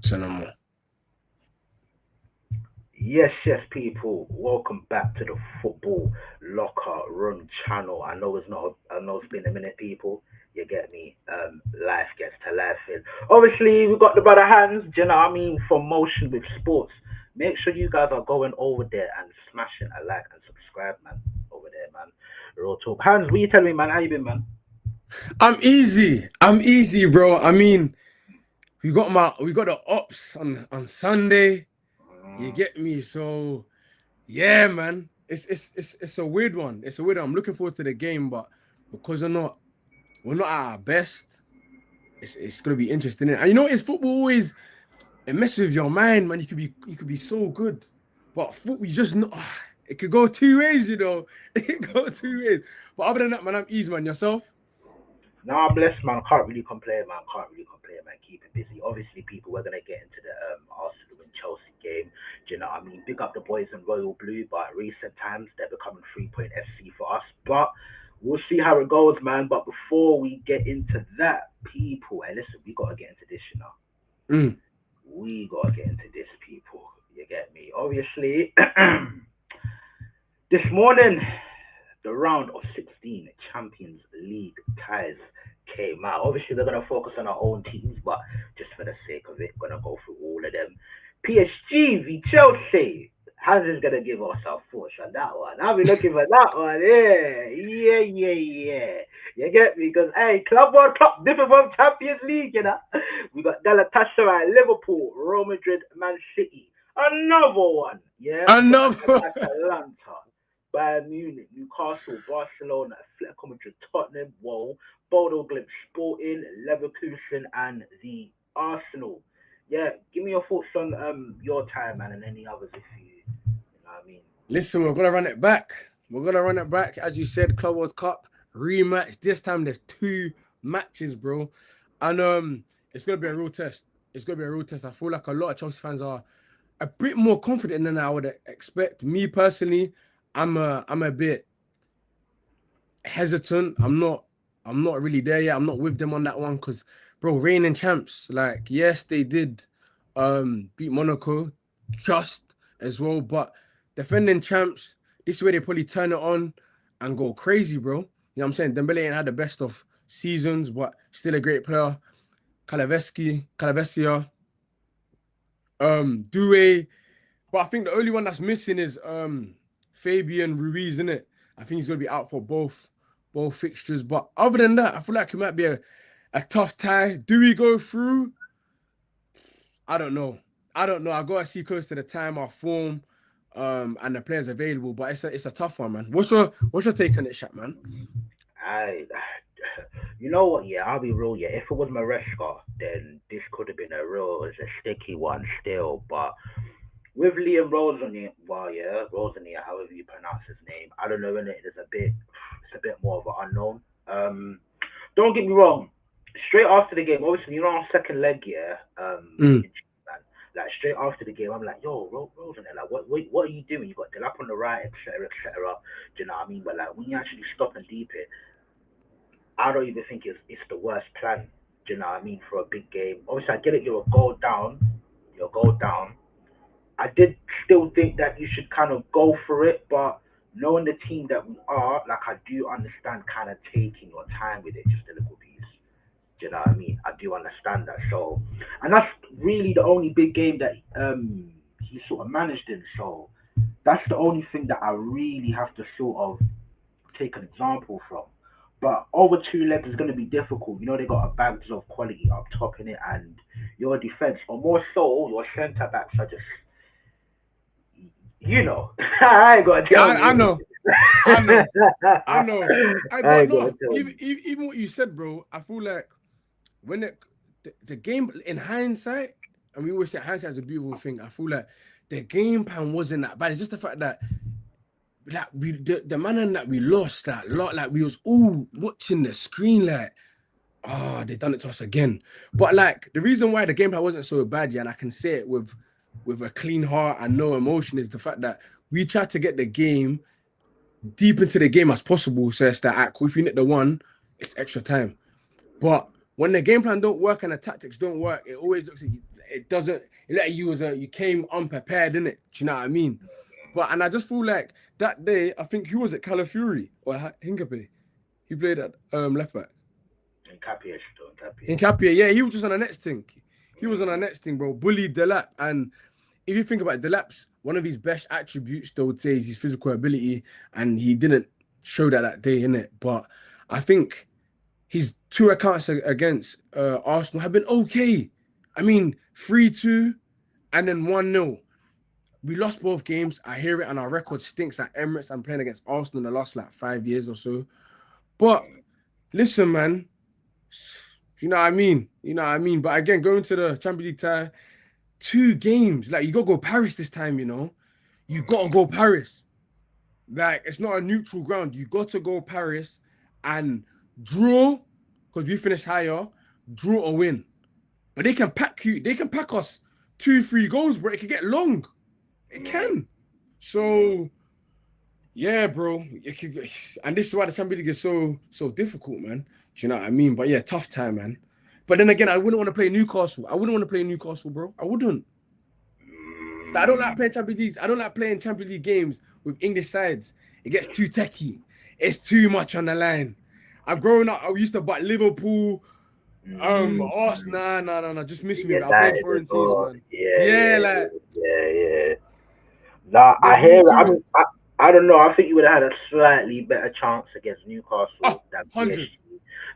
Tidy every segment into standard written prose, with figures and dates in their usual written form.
Cinema. Yes, people. Welcome back to the Football Locker Room channel. I know it's been a minute, people. You get me? Life gets to life in. Obviously, we've got the brother hands. Do you know what I mean? For motion with sports. Make sure you guys are going over there and smashing a like and subscribe, man. Over there, man. Real talk. Hands, what you telling me, man? How you been, man? I'm easy. I'm easy, bro. I mean, we got the ops on Sunday. You Mm, get me? So yeah, man. It's a weird one. It's a weird one. I'm looking forward to the game, but because we're not at our best, it's gonna be interesting. And you know, it's football always it messes with your mind, man. You could be so good, but football you just not. It could go two ways, you know. It could go two ways. But other than that, man, I'm easy, man. Yourself? Nah, bless man. Can't really complain, man. Can't really complain, man. Keep it busy. Obviously, people, we're gonna get into the Arsenal and Chelsea game. Do you know what I mean? Big up the boys in royal blue, but at recent times they're becoming 3 point FC for us. But we'll see how it goes, man. But before we get into that, people, hey, listen, we gotta get into this, you know. Mm. We gotta get into this, people. You get me? Obviously, this morning the round of 16 Champions League ties came out. Obviously, they're going to focus on our own teams, but just for the sake of it, going to go through all of them. PSG v Chelsea. Hans is going to give us our thoughts on that one. I'll be looking for that one. Yeah. You get me? Because, hey, Club World Cup, different from Champions League, you know. We got Galatasaray, Liverpool, Real Madrid, Man City. Another one. Yeah, we got Another. Atalanta. Bayern Munich, Newcastle, Barcelona, Atletico Madrid, Tottenham, Whoa, Bodo Glimt, Sporting, Leverkusen, and the Arsenal. Yeah, give me your thoughts on your time, man, and any others if you know what I mean. Listen, we're gonna run it back. We're gonna run it back, as you said. Club World Cup rematch. This time there's two matches, bro, and it's gonna be a real test. It's gonna be a real test. I feel like a lot of Chelsea fans are a bit more confident than I would expect. Me personally, I'm a bit hesitant. I'm not really there yet. I'm not with them on that one because, bro, reigning champs. Like, yes, they did beat Monaco just as well, but defending champs, this is where they probably turn it on and go crazy, bro. You know what I'm saying? Dembele ain't had the best of seasons, but still a great player. Calavesia, Due. But I think the only one that's missing is Fabian Ruiz, isn't it? I think he's gonna be out for both fixtures. But other than that, I feel like it might be a tough tie. Do we go through? I don't know. I don't know. I gotta see close to the time, our form, and the players available. But it's a tough one, man. What's your take on it, Shaq, man? I, you know what? Yeah, I'll be real. Yeah, if it was Maresca, then this could have been it's a sticky one still. But with Liam Rosenier, well, yeah, Rosenier, however you pronounce his name, I don't know. In it, it's a bit more of an unknown. Don't get me wrong. Straight after the game, obviously, you know, on second leg, yeah, Mm. man, like straight after the game, I'm like, yo, Rosenier, like, what are you doing? You got Delap on the right, etc., etc. Do you know what I mean? But like, when you actually stop and deep it, I don't even think it's the worst plan. Do you know what I mean? For a big game, obviously, I get it. You're a goal down. You're a goal down. I did still think that you should kind of go for it, but knowing the team that we are, like I do understand kind of taking your time with it just a little piece. Do you know what I mean? I do understand that. So, and that's really the only big game that he sort of managed in. So that's the only thing that I really have to sort of take an example from. But over two legs is going to be difficult. You know, they got a bags of quality up top in it, and your defense, or more so, your centre backs are just I ain't gonna tell I you. know, I know, I know. I I but ain't gonna no, tell you. even what you said, bro. I feel like when the game in hindsight, and we always say hindsight is a beautiful thing. I feel like the game plan wasn't that bad. It's just the fact that the manner that we lost that lot, like we was all watching the screen, like, oh, they done it to us again. But like the reason why the game plan wasn't so bad, yeah, and I can say it with a clean heart and no emotion is the fact that we tried to get the game deep into the game as possible. So it's that cool, if you hit the one, it's extra time. But when the game plan don't work and the tactics don't work, it always looks like it doesn't let you as you came unprepared, innit? Do you know what I mean? But and I just feel like that day, I think who was it, Calafiori or Hinkapi? He played at left back. Hincapié, yeah, he was just on the next thing. He was on the next thing, bro. Bullied Delap. And if you think about it, Delap's one of his best attributes, they would say, is his physical ability. And he didn't show that day, innit? But I think his two accounts against Arsenal have been okay. I mean, 3-2 and then 1-0. We lost both games. I hear it, and our record stinks at Emirates. I'm playing against Arsenal in the last like 5 years or so. But listen, man, you know what I mean? You know what I mean? But again, going to the Champions League tie, 2 games. Like, you got to go Paris this time, you know? You got to go Paris. Like, it's not a neutral ground. You got to go Paris and draw, because we finished higher, draw or win. But they can pack us 2-3 goals, bro. It can get long. It can. So, yeah, bro. And this is why the Champions League is so difficult, man. Do you know what I mean? But yeah, tough time, man. But then again, I wouldn't want to play Newcastle. I wouldn't want to play Newcastle, bro. I wouldn't. Like, I don't like playing Champions League. I don't like playing Champions League games with English sides. It gets too techie. It's too much on the line. I'm growing up. I used to butt Liverpool, Arsenal. No. Just miss me. I play foreign teams, man. Yeah. Nah, I hear it. I don't know. I think you would have had a slightly better chance against Newcastle than PSG.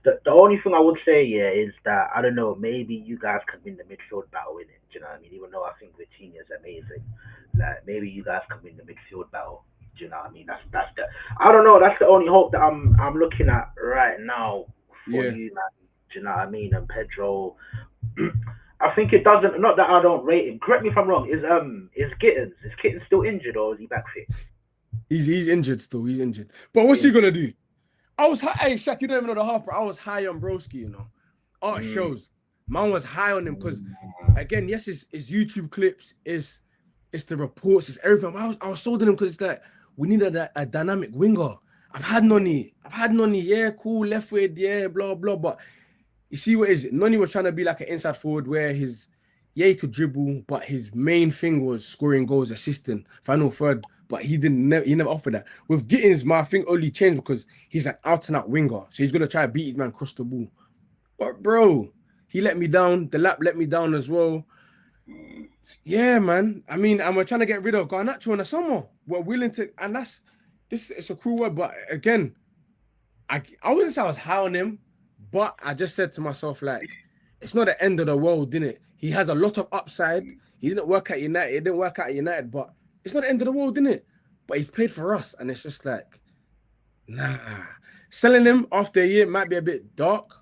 The only thing I would say, is that, I don't know, maybe you guys can win the midfield battle in it. Do you know what I mean? Even though I think Vitinha is amazing, like, maybe you guys can win the midfield battle. Do you know what I mean? That's the, I don't know. That's the only hope that I'm looking at right now for you, man. Do you know what I mean? And Pedro, I think it doesn't. Not that I don't rate him. Correct me if I'm wrong. Is Gittins? Is Gittins still injured, or is he back fit? He's injured still. He's injured. But what's he gonna do? I was high. Hey, Shaq, you don't even know the half, bro. I was high on Broski, you know. Art shows. Man was high on him because, again, yes, it's YouTube clips, it's the reports, it's everything. I was sold on him because it's like, we need a dynamic winger. I've had Noni, yeah, cool, left foot, yeah, blah, blah. But you see what is it? Noni was trying to be like an inside forward where he could dribble, but his main thing was scoring goals, assisting, final third. But he never offered that. With Gittins, my thing only changed because he's an out-and-out winger. So he's going to try to beat his man across the ball. But, bro, he let me down. The lap let me down as well. Yeah, man. I mean, and we're trying to get rid of Garnacho in the summer. We're willing to, and it's a cruel word, but again, I wouldn't say I was high on him, but I just said to myself, like, it's not the end of the world, didn't it? He has a lot of upside. He didn't work at United. It didn't work out at United, but it's not the end of the world, isn't it? But he's played for us, and it's just like, nah. Selling him after a year might be a bit dark,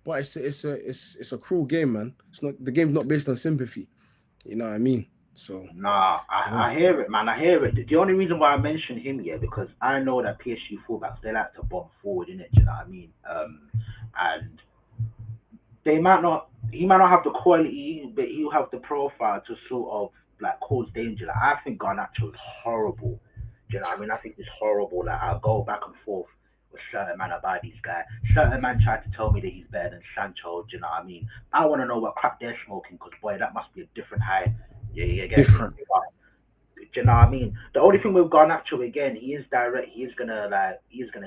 but it's a cruel game, man. It's not, the game's not based on sympathy. You know what I mean? So nah, I hear it, man. I hear it. The only reason why I mentioned him, because I know that PSG fullbacks, they like to bomb forward, innit? Do you know what I mean? And he might not have the quality, but he'll have the profile to sort of like cause danger. Like, I think Garnacho is horrible. Do you know what I mean? I think it's horrible. Like, I'll go back and forth with certain man about this guy. Certain man tried to tell me that he's better than Sancho. Do you know what I mean? I want to know what crap they're smoking, because boy, that must be a different high. Yeah, different. Do you know what I mean? The only thing with Garnacho, again, he is direct. He is gonna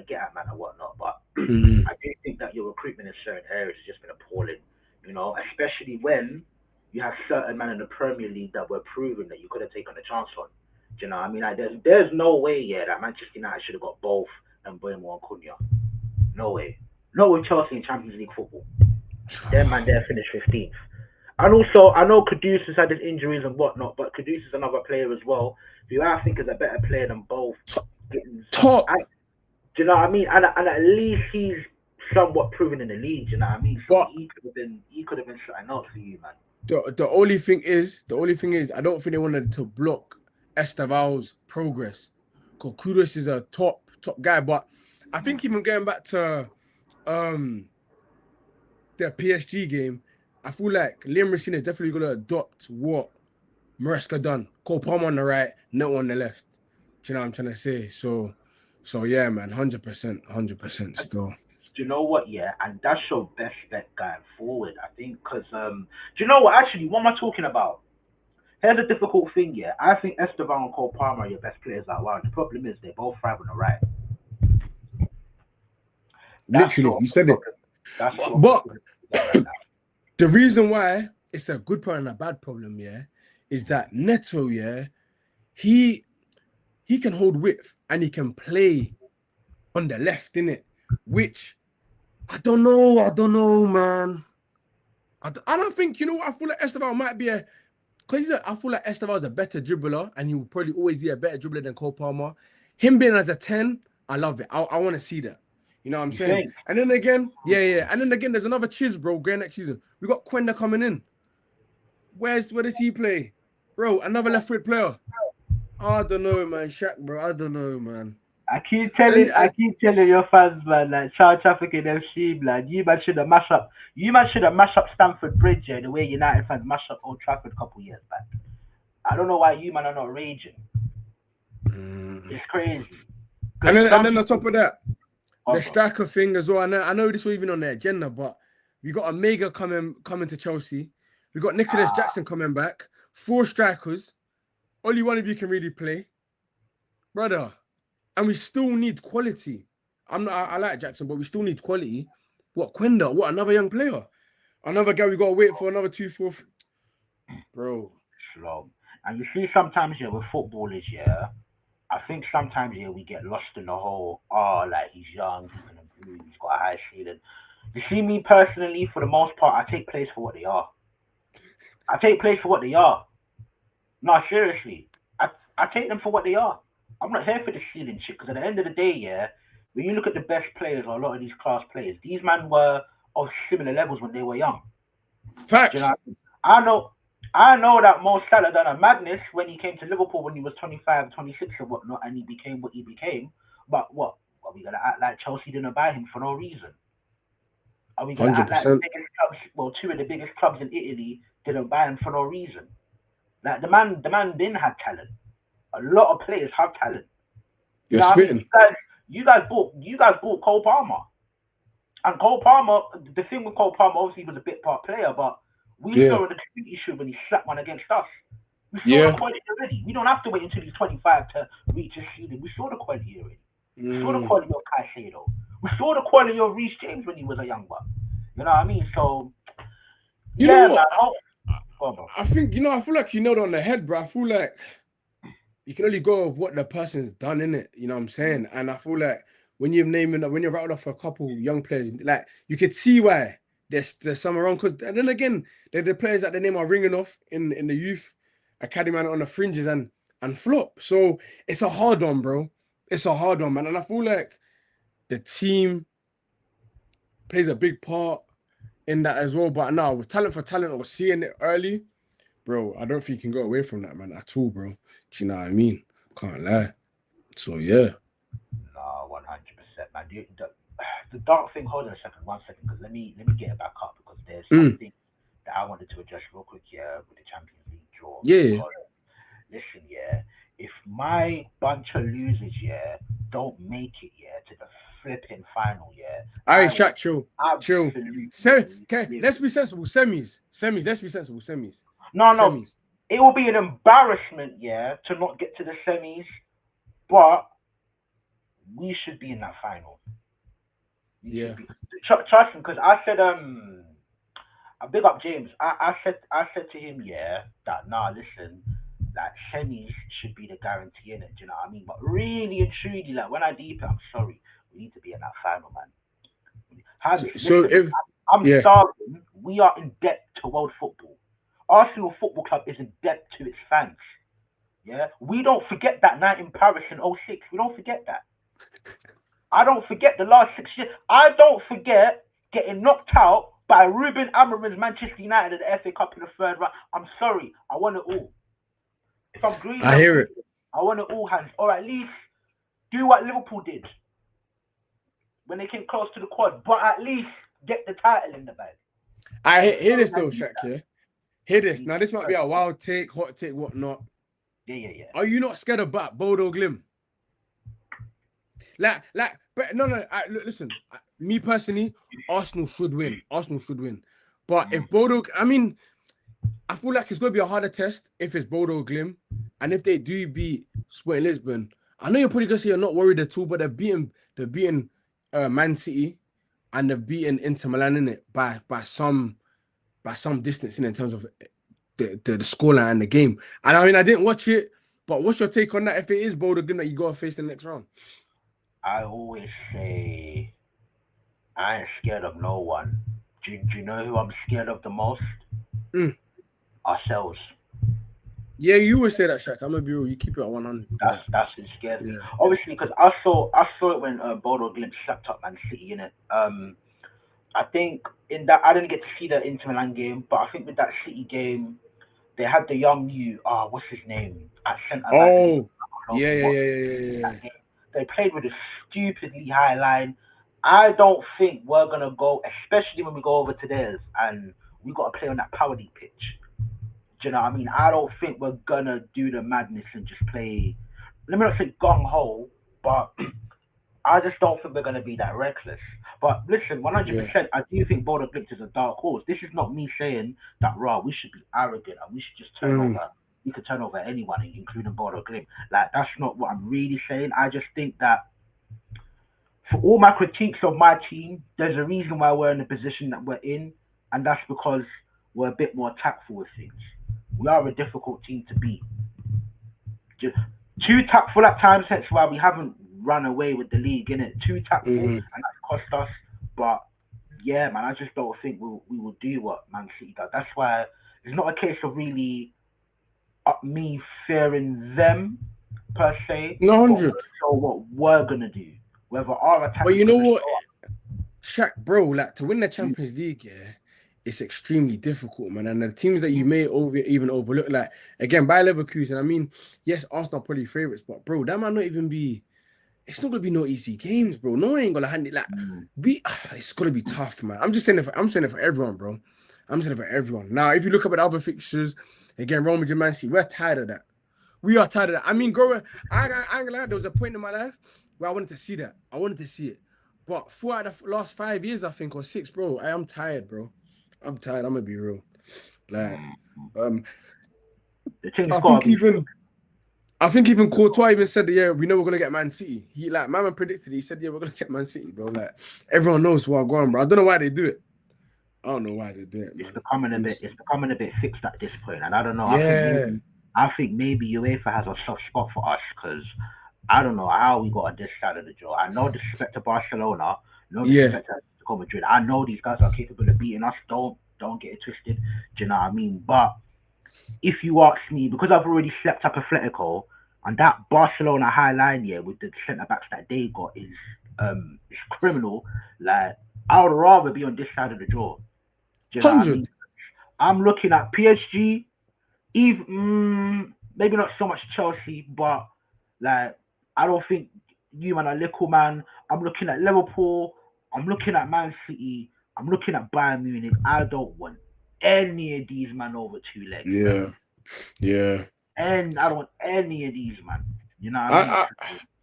get at man or whatnot. But I do think that your recruitment in certain areas has just been appalling. You know, especially when you have certain men in the Premier League that were proven that you could have taken a chance on. Do you know what I mean? Like, there's no way, that Manchester United should have got both Mbeumo and Cunha. No way. Not with Chelsea in Champions League football. Them man there finished 15th. And also, I know Kudus has had his injuries and whatnot, but Kudus is another player as well, who I think is a better player than both. Top. Do you know what I mean? And at least he's somewhat proven in the league. Do you know what I mean? So but he could have been something else for you, man. The only thing is, I don't think they wanted to block Estaval's progress. Because Kudus is a top guy, but I think even going back to the PSG game, I feel like Liam Racine is definitely going to adopt what Maresca done. Cole Palmer on the right, no on the left. Do you know what I'm trying to say? So yeah, man, 100% still. Do you know what? Yeah, and that's your best bet going forward. I think because do you know what? Actually, what am I talking about? Here's the difficult thing. Yeah, I think Esteban and Cole Palmer are your best players out wide. The problem is they both thrive on the right. That's Literally, sort you of the said it. problem. That's But, sort of the but problem we got right now. the reason why it's a good problem and a bad problem, yeah, is that Neto, yeah, he can hold width and he can play on the left, innit? Which I don't know, man. I don't think, you know what? I feel like Esteban might be because I feel like Esteban is a better dribbler and he will probably always be a better dribbler than Cole Palmer. Him being as a 10, I love it. I want to see that. You know what I'm You saying? think? And then again, yeah. And then again, there's another chiz, bro, going next season. We got Quenda coming in. Where does he play? Bro, another left foot player. I don't know, man. Shaq, bro. I don't know, man. I keep telling your fans, man, like South African FC, man, you man should have mashed up Stamford Bridge, yeah, the way United fans mashed up Old Trafford a couple years back. I don't know why you man are not raging. It's crazy. And Because then some and then on people, top of that, the oh, bro. striker thing as well. I know this was even on the agenda, but we got Omega coming to Chelsea. We got Nicholas Jackson coming back. 4 strikers. Only one of you can really play, brother. And we still need quality. I like Jackson, but we still need quality. What Quenda? What another young player? Another guy we gotta wait for another 2-4. Bro. Slow. And you see sometimes, yeah, with footballers, yeah, I think sometimes, yeah, we get lost in the whole, oh, like he's young, he can improve, he's got a high ceiling. You see me personally, for the most part, I take players for what they are. I take players for what they are. No, seriously. I take them for what they are. I'm not here for the ceiling shit because at the end of the day, yeah, when you look at the best players or a lot of these class players, these men were of similar levels when they were young. Do you know Facts. what I mean? I know that Mo Salah done a madness when he came to Liverpool when he was 25, 26 and whatnot, and he became what he became. But what? Are we gonna act like Chelsea didn't buy him for no reason? Are we gonna act like the 100%. biggest clubs? Well, two of the biggest clubs in Italy didn't buy him for no reason. Like the man didn't have talent. A lot of players have talent. You You're know what I mean? spitting. You guys bought Cole Palmer, and Cole Palmer. The thing with Cole Palmer, obviously, he was a bit part player, but we Yeah. saw in the community shield when he slapped one against us. We saw the Yeah. quality already. We don't have to wait until he's 25 to reach his ceiling. We saw the quality already. We saw the Mm. quality of Caicedo. We saw the quality of Reece James when he was a young buck. You know what I mean? So You know yeah, man. what? Go on, bro. I think, I feel like you nailed it on the head, bro. I feel like you can only go with what the person's done, in it. You know what I'm saying? And I feel like when you're rattled off a couple young players, like you could see why there's some around. Because and then again, they're the players that the name are ringing off in the youth academy and on the fringes and flop. So it's a hard one, bro. It's a hard one, man. And I feel like the team plays a big part in that as well. But now with talent for talent or seeing it early, bro, I don't think you can go away from that, man, at all, bro. Do you know what I mean? Can't lie. So yeah. No, 100%, man. The dark thing. Hold on a second, 1 second, because let me get it back up because there's Mm. something that I wanted to address real quick. Yeah, with the Champions League draw. Yeah. Hold on. Listen, yeah. If my bunch of losers, yeah, don't make it, yeah, to the flipping final, yeah, All right, I will Shaq, chill. Chill. absolutely Okay, live. let's be sensible. Semis. Let's be sensible. Semis. No, no, Semis. it will be an embarrassment, yeah, to not get to the semis, but we should be in that final. We Yeah. should be. Trust me, because I said, I big up James. I said to him, yeah, that nah, listen, like semis should be the guarantee in it. Do you know what I mean? But really and truly, like when I deep it, I'm sorry, we need to be in that final, man. So, Hans, so listen, if I'm yeah, starving. We are in debt to world football. Arsenal Football Club is in debt to its fans. Yeah, we don't forget that night in Paris in '06. We don't forget that. I don't forget the last 6 years. I don't forget getting knocked out by Ruben Amorim's Manchester United at the FA Cup in the third round. I'm sorry. I want it all. If I'm greedy, I I'm hear it. greedy. I want it all, hands. Or at least do what Liverpool did when they came close to the quad, but at least get the title in the bag. Hear this I though, need Shaq. that. Yeah, hear I this. need Now this might be that. a wild take, hot take, whatnot. Yeah, yeah, yeah. Are you not scared about Bodo Glim? Like, but no. Look, listen. me personally, Arsenal should win. Arsenal should win. But if Bodo, I mean, I feel like it's gonna be a harder test if it's Bodo Glim, and if they do beat Sporting Lisbon. I know you're probably gonna say you're not worried at all, but they're beating Man City, and they're beating Inter Milan in it by some distance in terms of the scoreline and the game. And I mean, I didn't watch it, but what's your take on that? If it is Bodo Glim that you gotta face in the next round? I always say I ain't scared of no one. Do you know who I'm scared of the most? Mm. Ourselves. Yeah, you would say that, Shaq. I'm gonna be real. You keep it at 100. That's what scares me. Yeah. Obviously, because I saw it when Bodo Glimt slapped up Man City in it. I think in that I didn't get to see the Inter Milan game, but I think with that City game, they had the young new what's his name at centre back. Oh, yeah. They played with a stupidly high line. I don't think we're gonna go, especially when we go over to theirs and we got to play on that power league pitch. Do you know what I mean? I don't think we're gonna do the madness and just play. Let me not say gung ho, but I just don't think we're gonna be that reckless. But listen, 100%, I do think Bodo Glimt is a dark horse. This is not me saying that raw. We should be arrogant and we should just turn over. We could turn over anyone, including Bodo Glimt. Like that's not what I'm really saying. I just think that for all my critiques of my team, there's a reason why we're in the position that we're in, and that's because we're a bit more tactful with things. We are a difficult team to beat. Just too tactful at times, hence why we haven't run away with the league, innit? Too tactful, and that's cost us. But yeah, man, I just don't think we will do what Man City does. That's why it's not a case of really me fearing them per se. No, 100. So what we're gonna do, whether our attack. But you know what, Shaq, bro, like to win the Champions League, yeah, it's extremely difficult, man. And the teams that you may even overlook, like again, by Leverkusen, I mean, yes, Arsenal are probably favorites, but bro, that might not even be. It's not gonna be no easy games, bro. No one ain't gonna hand it like it's gonna be tough, man. I'm saying it for everyone, bro. I'm saying it for everyone. Now, if you look up at the other fixtures, again, Roma and Man City, we're tired of that. We are tired of that. I mean, I ain't gonna lie, there was a point in my life where I wanted to see that. I wanted to see it. But throughout the last 5 years, I think, or 6, bro, I am tired, bro. I'm tired. I'm gonna be real. Like, I think even Courtois even said that, yeah, we know we're gonna get Man City. He like my man predicted it. He said, yeah, we're gonna get Man City, bro. Like everyone knows where I'm going, bro. I don't know why they do it. I don't know why they do it, man. It's becoming a bit fixed at this point, and I don't know. Yeah. I think maybe UEFA has a soft spot for us because I don't know how we got on this side of the draw. I know disrespect to Barcelona, no disrespect to Atletico Madrid. I know these guys are capable of beating us. Don't get it twisted. Do you know what I mean? But if you ask me, because I've already slept up Atletico, and that Barcelona high line here with the centre backs that they got is criminal. Like I would rather be on this side of the draw. Do you know what I mean? I'm looking at PSG, even maybe not so much Chelsea, but like I don't think you man are little man. I'm looking at Liverpool. I'm looking at Man City. I'm looking at Bayern Munich. I don't want any of these man over 2 legs. Yeah. And I don't want any of these man. You know what I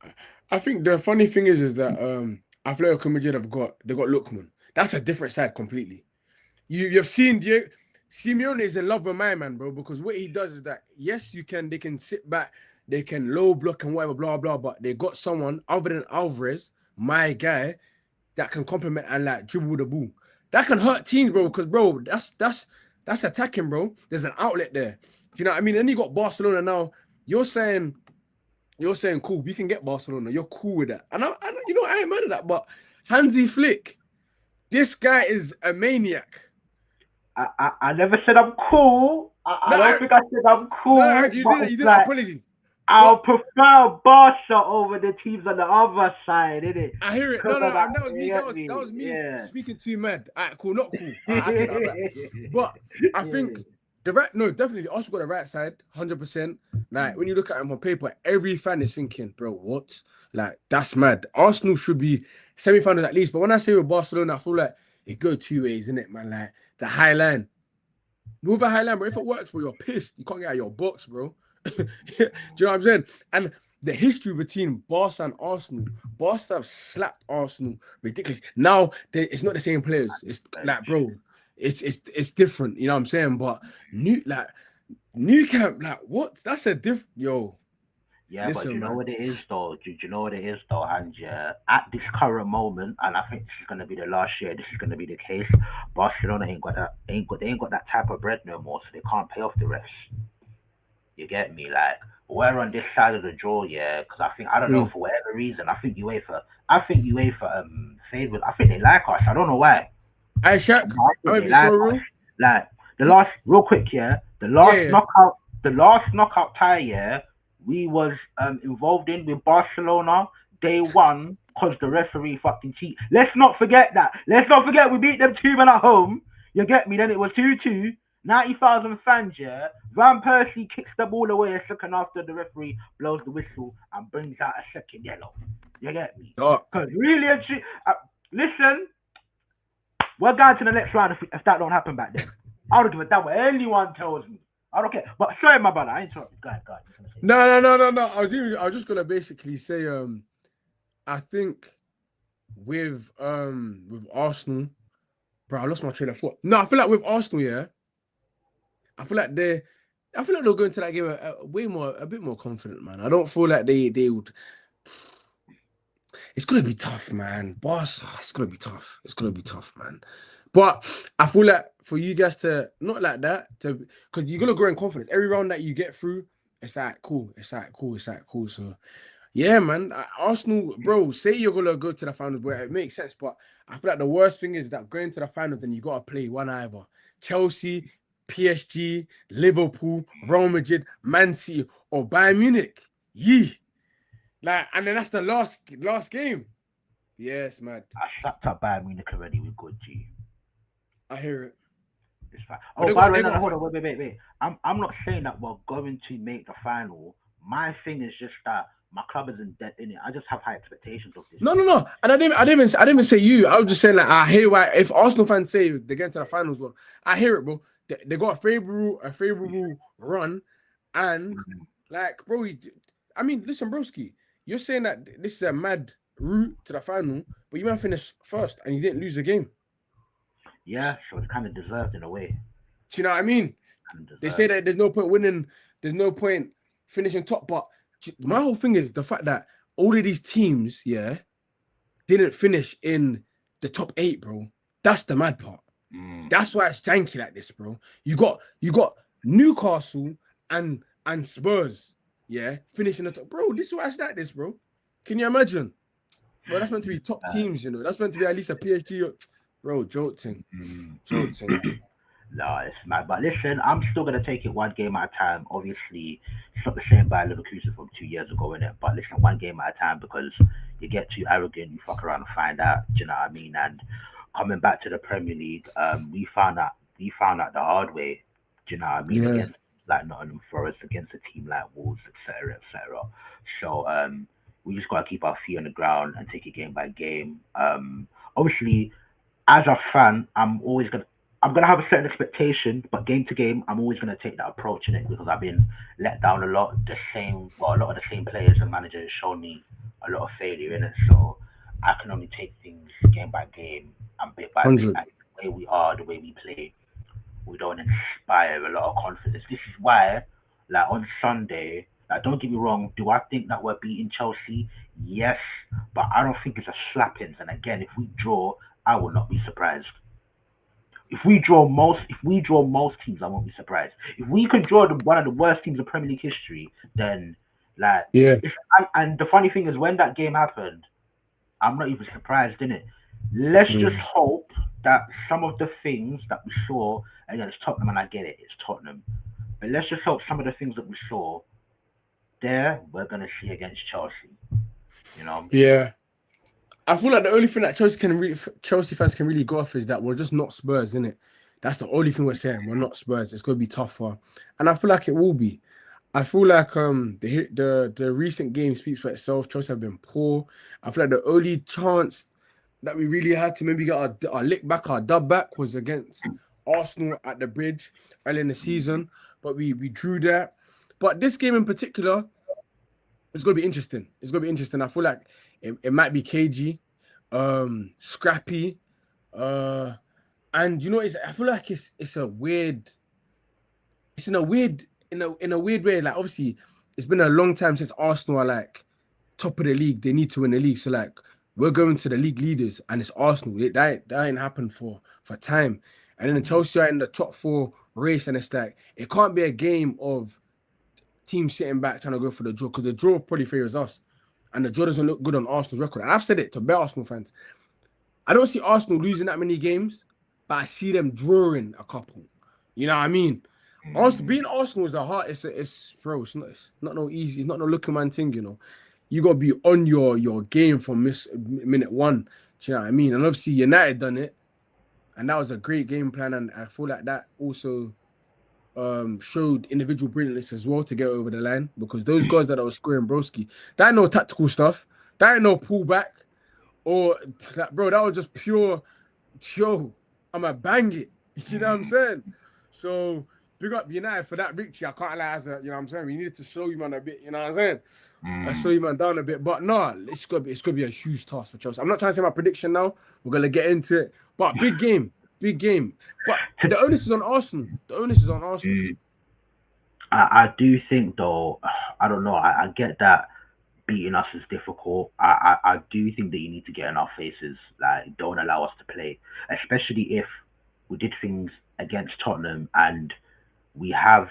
mean? I think the funny thing is that Atletico Madrid they got Lookman. That's a different side completely. You've seen Simeone is in love with my man, bro, because what he does is that yes, they can sit back, they can low block and whatever, blah blah, but they got someone other than Alvarez, my guy, that can complement and like dribble the ball. That can hurt teams, bro, because bro, that's attacking, bro. There's an outlet there. Do you know what I mean? Then you got Barcelona now. You're saying cool, we can get Barcelona. You're cool with that. And I ain't mad at that, but Hansi Flick, this guy is a maniac. I never said I'm cool. I don't think I said I'm cool. No, you did. Like, apologies. I'll prefer Barca over the teams on the other side, innit? I hear it. No, that was me speaking too mad. Alright, cool, not cool. But I think definitely Arsenal got the right side, 100%. Like when you look at them on paper, every fan is thinking, bro, what? Like that's mad. Arsenal should be semi-finals at least. But when I say with Barcelona, I feel like it go 2 ways, innit, man? Like the high line. Move a high line, bro. If it works, bro, you're pissed. You can't get out of your box, bro. Do you know what I'm saying? And the history between Barca and Arsenal. Barca have slapped Arsenal ridiculous. Now it's not the same players. It's like, bro, it's different. You know what I'm saying? But New Camp, like what? That's a different yo. Yeah, but Listen, do you know man. what it is though? Do you know what it is though? And yeah, at this current moment, and I think this is gonna be the last year. This is gonna be the case. Barcelona they ain't got that type of bread no more, so they can't pay off the refs. You get me? Like we're on this side of the draw, yeah. Because I don't know, Mm. for whatever reason, I think UEFA favored. I think they like us. I don't know why. Hey, Shaq, But I I'm think gonna they be so like us. real. Like the last, real quick, yeah. Yeah, The last knockout tie, yeah. We was involved in with Barcelona. They won because the referee fucking cheat. Let's not forget that. Let's not forget we beat them 2-1 at home. You get me? Then it was 2-2. 90,000 fans, yeah. Van Persie kicks the ball away a second after the referee blows the whistle and brings out a second yellow. You get me? oh, Because really, listen, we're going to the next round if that don't happen back then. I don't give a damn what anyone tells me. I don't care. But sorry, my brother, I interrupted. Go ahead. no. I was just gonna basically say, I think with Arsenal, bro, I lost my train of thought. No, I feel like with Arsenal, yeah, I feel like they'll go into that game a bit more confident, man. I don't feel like they would. It's gonna be tough, man. Boss, it's gonna be tough. It's gonna be tough, man. But I feel like for you guys to not like that, because you're gonna grow in confidence. Every round that you get through, it's like cool. It's like cool. It's like cool. So yeah, man. Arsenal, bro, say you're gonna go to the finals, but it makes sense. But I feel like the worst thing is that going to the finals, then you gotta play one either Chelsea, PSG, Liverpool, Real Madrid, Man City, or Bayern Munich. Yee. Like, and then that's the last game. Yes, man. I sucked up Bayern Munich already with good G. I hear it. It's fine. But Oh, by the way, no, hold on, wait. I'm not saying that we're going to make the final. My thing is just that my club isn't dead in it. I just have high expectations of this team. No. And I didn't even say you. I was just saying like I hear why if Arsenal fans say they get into the finals, well, I hear it, bro. They got a favorable run, and like, bro, I mean, listen, broski, you're saying that this is a mad route to the final, but you might finish first and you didn't lose the game. Yeah, so it's kind of deserved in a way. Do you know what I mean? They say that there's no point winning, there's no point finishing top, but my whole thing is the fact that all of these teams, yeah, didn't finish in the top 8, bro. That's the mad part. That's why it's janky like this, bro. You got Newcastle and Spurs, yeah, finishing the top. Bro, this is why it's like this, bro. Can you imagine? Bro, that's meant to be top teams, you know. That's meant to be at least a PSG. Bro, jolting. No, it's mad. But listen, I'm still gonna take it one game at a time. Obviously, it's not the same by Leverkusen from 2 years ago, innit? But listen, one game at a time because you get too arrogant, you fuck around and find out. Do you know what I mean? And coming back to the Premier League, we found out the hard way. Do you know what I mean? Yeah. Against like Nottingham Forest, against a team like Wolves, etc., etc. So we just gotta keep our feet on the ground and take it game by game. Obviously, as a fan, I'm gonna have a certain expectation, but game to game, I'm always gonna take that approach in it because I've been let down a lot. A lot of the same players and managers shown me a lot of failure in it. So I can only take things game by game and bit by bit. 100. Like the way we are, the way we play, we don't inspire a lot of confidence. This is why, like on Sunday, like don't get me wrong, do I think that we're beating Chelsea? Yes, but I don't think it's a slapping. And again, if we draw, I will not be surprised. If we draw most teams, I won't be surprised. If we could draw one of the worst teams in Premier League history, then like Yeah. and the funny thing is when that game happened, I'm not even surprised in it. Let's just hope that some of the things that we saw against Tottenham, and I get it, it's Tottenham, but let's just hope some of the things that we saw there we're gonna see against Chelsea. You know? Yeah. I feel like the only thing that Chelsea fans can really go off is that we're just not Spurs, innit? That's the only thing we're saying. We're not Spurs. It's gonna be tougher, and I feel like it will be. I feel like the recent game speaks for itself. Chelsea have been poor. I feel like the only chance that we really had to maybe get our lick back, our dub back, was against Arsenal at the Bridge early in the season, but we drew that. But this game in particular, It's gonna be interesting. It's gonna be interesting. I feel like it might be cagey, scrappy, uh, and you know, I feel like it's a weird. It's in a weird way. Like obviously, it's been a long time since Arsenal are like top of the league. They need to win the league. So like we're going to the league leaders, and it's Arsenal. That ain't happened for time. And then Chelsea are in the top four race, and it's like it can't be a game of teams sitting back trying to go for the draw because the draw probably favors us, and the draw doesn't look good on Arsenal's record. And I've said it to bet Arsenal fans. I don't see Arsenal losing that many games, but I see them drawing a couple. You know what I mean? Arsenal, being Arsenal is the heart. It's bro. It's not no easy. It's not no looking man thing. You know, you gotta be on your game from minute one. Do you know what I mean? And obviously United done it, and that was a great game plan. And I feel like that also showed individual brilliance as well to get over the line because those guys that are scoring broski, that ain't no tactical stuff. That ain't no pullback or that, bro. That was just pure. Yo, I'ma bang it. You know what I'm saying? So big up United for that victory. I can't lie, you know what I'm saying? We needed to slow you man a bit, you know what I'm saying? Slow you man down a bit. But no, it's gonna be a huge task for Chelsea. I'm not trying to say my prediction now. We're gonna get into it. But big game. Big game. But the onus is on Arsenal. The onus is on Arsenal. I do think though, I don't know, I get that beating us is difficult. I do think that you need to get in our faces, like don't allow us to play, especially if we did things against Tottenham and we have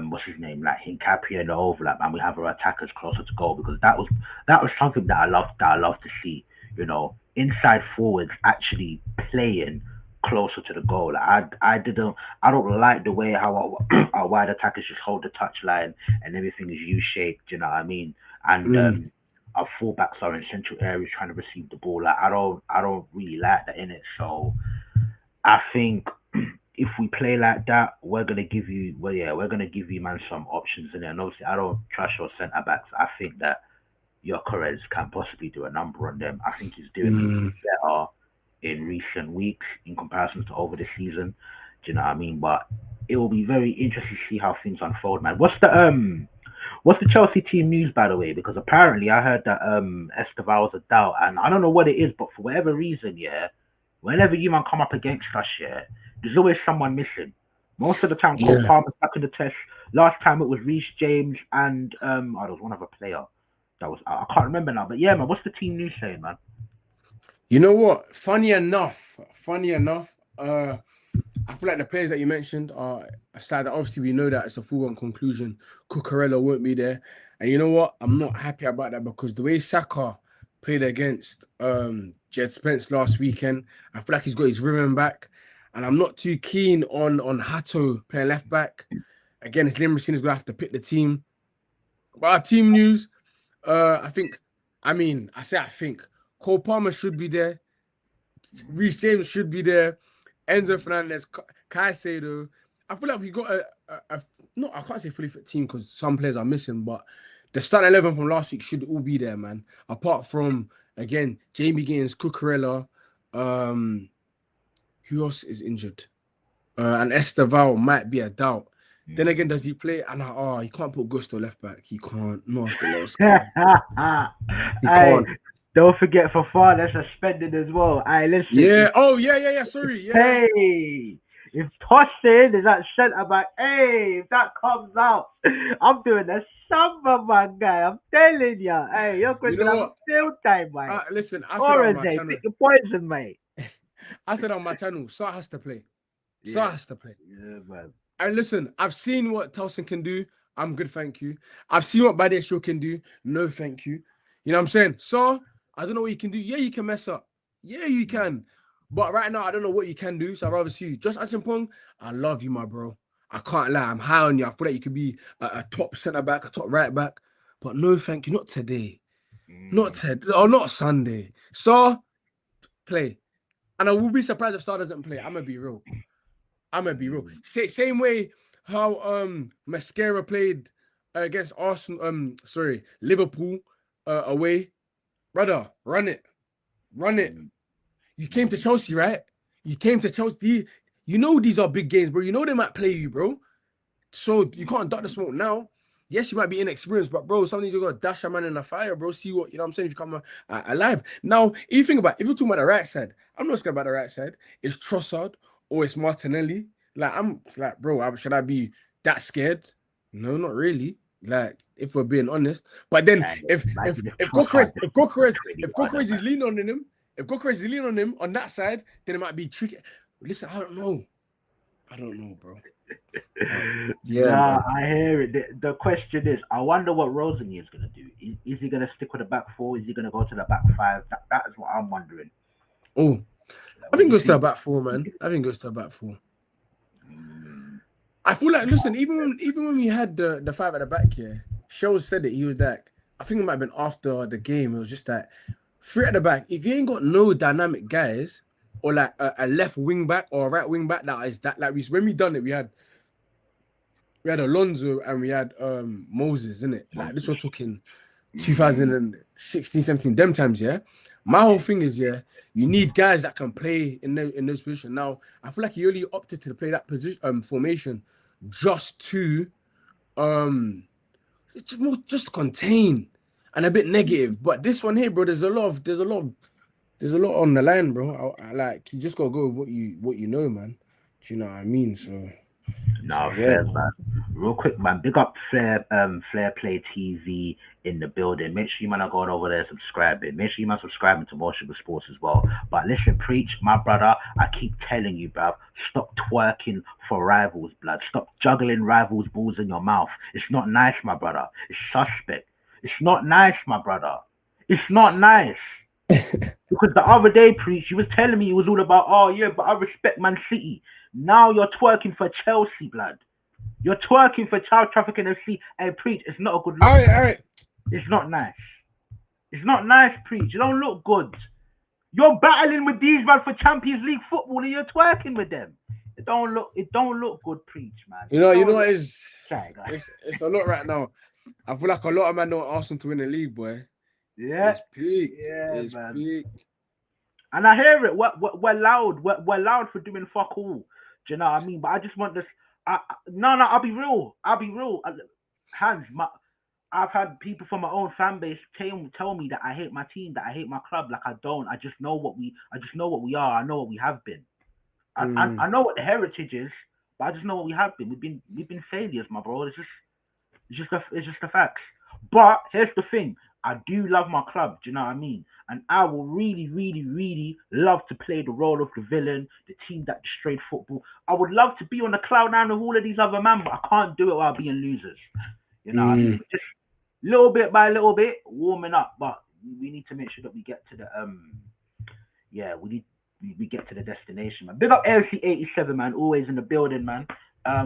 what's his name, like Hincapié in the overlap, and we have our attackers closer to goal because that was something that I love to see. You know, inside forwards actually playing closer to the goal. Like, I don't like the way how our wide attackers just hold the touch line and everything is U-shaped. You know what I mean? And our fullbacks are in central areas trying to receive the ball. Like I don't really like that in it. So I think if we play like that, we're gonna give you we're gonna give you man some options in it. And obviously I don't trust your centre backs. I think that Gyökeres can possibly do a number on them. I think he's doing better in recent weeks in comparison to over the season. Do you know what I mean? But it will be very interesting to see how things unfold, man. What's the Chelsea team news, by the way? Because apparently I heard that Esteval's a doubt, and I don't know what it is, but for whatever reason, yeah, whenever you man come up against us, yeah, there's always someone missing. Most of the time, Cole Palmer's back in the test. Last time it was Reece James and there was one other player that was I can't remember now. But yeah, man, what's the team news saying, man? You know what? Funny enough, I feel like the players that you mentioned are aside. Obviously, we know that it's a foregone conclusion. Cucurella won't be there, and you know what? I'm not happy about that because the way Saka played against Jed Spence last weekend, I feel like he's got his rhythm back, and I'm not too keen on Hato playing left back. Again, his Limerick is gonna have to pick the team. But our team news, I think. I think Cole Palmer should be there. Reece James should be there. Enzo Fernandez, Caicedo. I feel like we got no, I can't say fully fit team because some players are missing, but the starting 11 from last week should all be there, man. Apart from, again, Jamie Gaines, Cucurella, who else is injured? And Esteval might be a doubt. Then again, does he play? And he can't put Gusto left back. He can't. No, after last game. He can't. Don't forget Fofana suspended as well. Listen. Yeah. Oh, yeah. Sorry. Yeah. Hey, if Tosin is that centre back, if that comes out, I'm doing a samba, my guy. I'm telling you. Hey, you're going to have still time, mate. Listen, I said on my channel. Pick the poison, mate. I said on my channel, Sa has to play. Sa has to play. Yeah, man. And listen, I've seen what Tosin can do. I'm good, thank you. I've seen what Badiashile can do. No, thank you. You know what I'm saying? So I don't know what you can do. Yeah, you can mess up. Yeah, you can. But right now, I don't know what you can do. So I'd rather see you. Josh Achimpong, I love you, my bro. I can't lie. I'm high on you. I feel like you could be a top centre back, a top right back. But no, thank you. Not today. Not today. Or not Sunday. So play. And I will be surprised if Star doesn't play. I'm going to be real. Same way how Mascara played against Arsenal. Liverpool away. Brother, run it. You came to Chelsea, right? You came to Chelsea. You know these are big games, bro. You know they might play you, bro. So you can't duck the smoke now. Yes, you might be inexperienced, but bro, sometimes you gotta dash a man in the fire, bro. See what you know what I'm saying if you come alive. Now, if you think about if you're talking about the right side, I'm not scared about the right side. It's Trossard or it's Martinelli. Like, I'm like, bro, should I be that scared? No, not really. Like, if we're being honest. But then And if if imagine if if Trossard Gokeres just if got Gokeres 20 if yarder, Gokeres is man. leaning on him, if Gokeres is leaning on him on that side, then it might be tricky. Listen, I don't know. I don't know, bro. Yeah, Nah, man. I hear it. The question is, I wonder what Rosenier is going to do. Is he going to stick with the back four? Is he going to go to the back five? That is what I'm wondering. Oh, Like, I what think do it you goes to think? about four, man. I think it goes to about four. Mm, I feel like, listen, even when we had the five at the back here, Scholes said it. He was like, I think it might have been after the game. It was just that three at the back. If you ain't got no dynamic guys, or like a left wing back or a right wing back, that is that like when we done it, we had Alonso and we had Moses, in it. Like this, Moses. we're talking Mm, 2016, 17, them times, yeah. My whole thing is, yeah, you need guys that can play in those positions. Now, I feel like he only opted to play that position formation just to um just contain and a bit negative. But this one here, bro, there's a lot on the line, bro. Like you just gotta go with what you know, man. Do you know what I mean? So no, yeah, fair, man. man. Real quick, man. Big up Flair Play TV in the building. Make sure you man are going over there subscribing. Make sure you man subscribing to More Sugar Sports as well. But listen, preach, my brother. I keep telling you, bruv. Stop twerking for rivals, blood. Stop juggling rivals' balls in your mouth. It's not nice, my brother. It's suspect. It's not nice, my brother. It's not nice. Because the other day, preach, you was telling me it was all about, oh yeah, but I respect Man City. Now you're twerking for Chelsea, blood. You're twerking for child trafficking FC and preach. It's not a good look, All blood. right. It's not nice. It's not nice, preach. You don't look good. You're battling with these man for Champions League football and you're twerking with them. It don't look good, preach, man. It You know don't what look is sorry, guys. it's a lot right now. I feel like a lot of men don't want Arsenal to win the league, boy. Yeah, It's peak. yeah, It's man. peak. And I hear it. We're loud. We're loud for doing fuck all. Do you know what I mean? But I just want this. No. I'll be real. Hands. I've had people from my own fan base tell me that I hate my team, that I hate my club. Like I don't. I just know what we are. I know what we have been. Mm. I know what the heritage is, but I just know what we have been. We've been failures, my bro. It's just the facts. But here's the thing. I do love my club, do you know what I mean? And I will really, really, really love to play the role of the villain, the team that destroyed football. I would love to be on the cloud nine with all of these other men, but I can't do it while being losers. You know what I mean? Mm. Just little bit by little bit, warming up. But we need to make sure that we get to the yeah, we get to the destination, man. Big up AFC 87, man. Always in the building, man.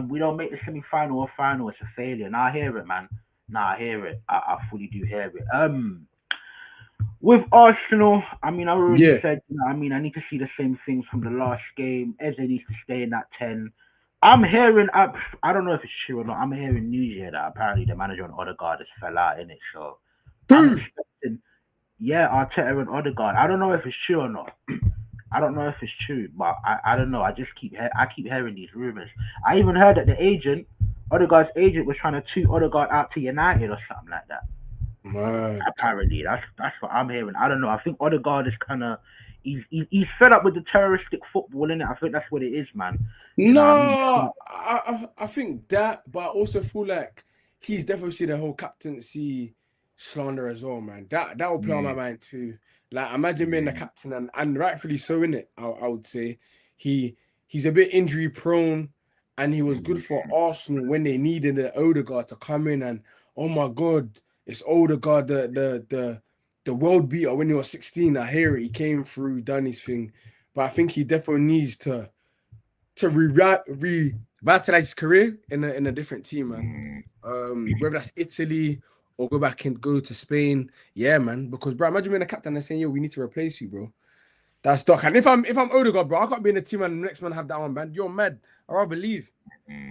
We don't make the semi-final or final. It's a failure. Now I hear it, man. Now I hear it. I fully do hear it. With Arsenal, I mean, I already Yeah. said, you know, I mean, I need to see the same things from the last game. Eze needs to stay in that 10. I'm hearing, I don't know if it's true or not. I'm hearing news here that apparently the manager on Odegaard has fell out in it. So I'm Who? expecting, yeah, Arteta and Odegaard. I don't know if it's true or not. I don't know if it's true, but I don't know. I keep hearing these rumors. I even heard that the agent, Odegaard's agent, was trying to toot Odegaard out to United or something like that. Man. Apparently, that's what I'm hearing. I don't know. I think Odegaard is kind of he's fed up with the terroristic football, innit? I think that's what it is, man. Do you know what I mean? No, I think that, but I also feel like he's definitely seen the whole captaincy slander as well, man. That will play on my Mm, mind too. Like imagine being the mm, captain and rightfully so in it. I would say he he's a bit injury prone, and he was good mm, for Arsenal when they needed the Odegaard to come in. And oh my God, it's Odegaard, the world beater when he was 16. I hear it. He came through, done his thing, but I think he definitely needs to revitalize his career in a different team, man. mm. Whether that's Italy or go back and go to Spain, yeah, man. Because bro, imagine being a captain and saying, "Yo, we need to replace you, bro." That's dark. And if I'm Odegaard, bro, I can't be in the team and the next man have that one, man. You're mad. I rather leave.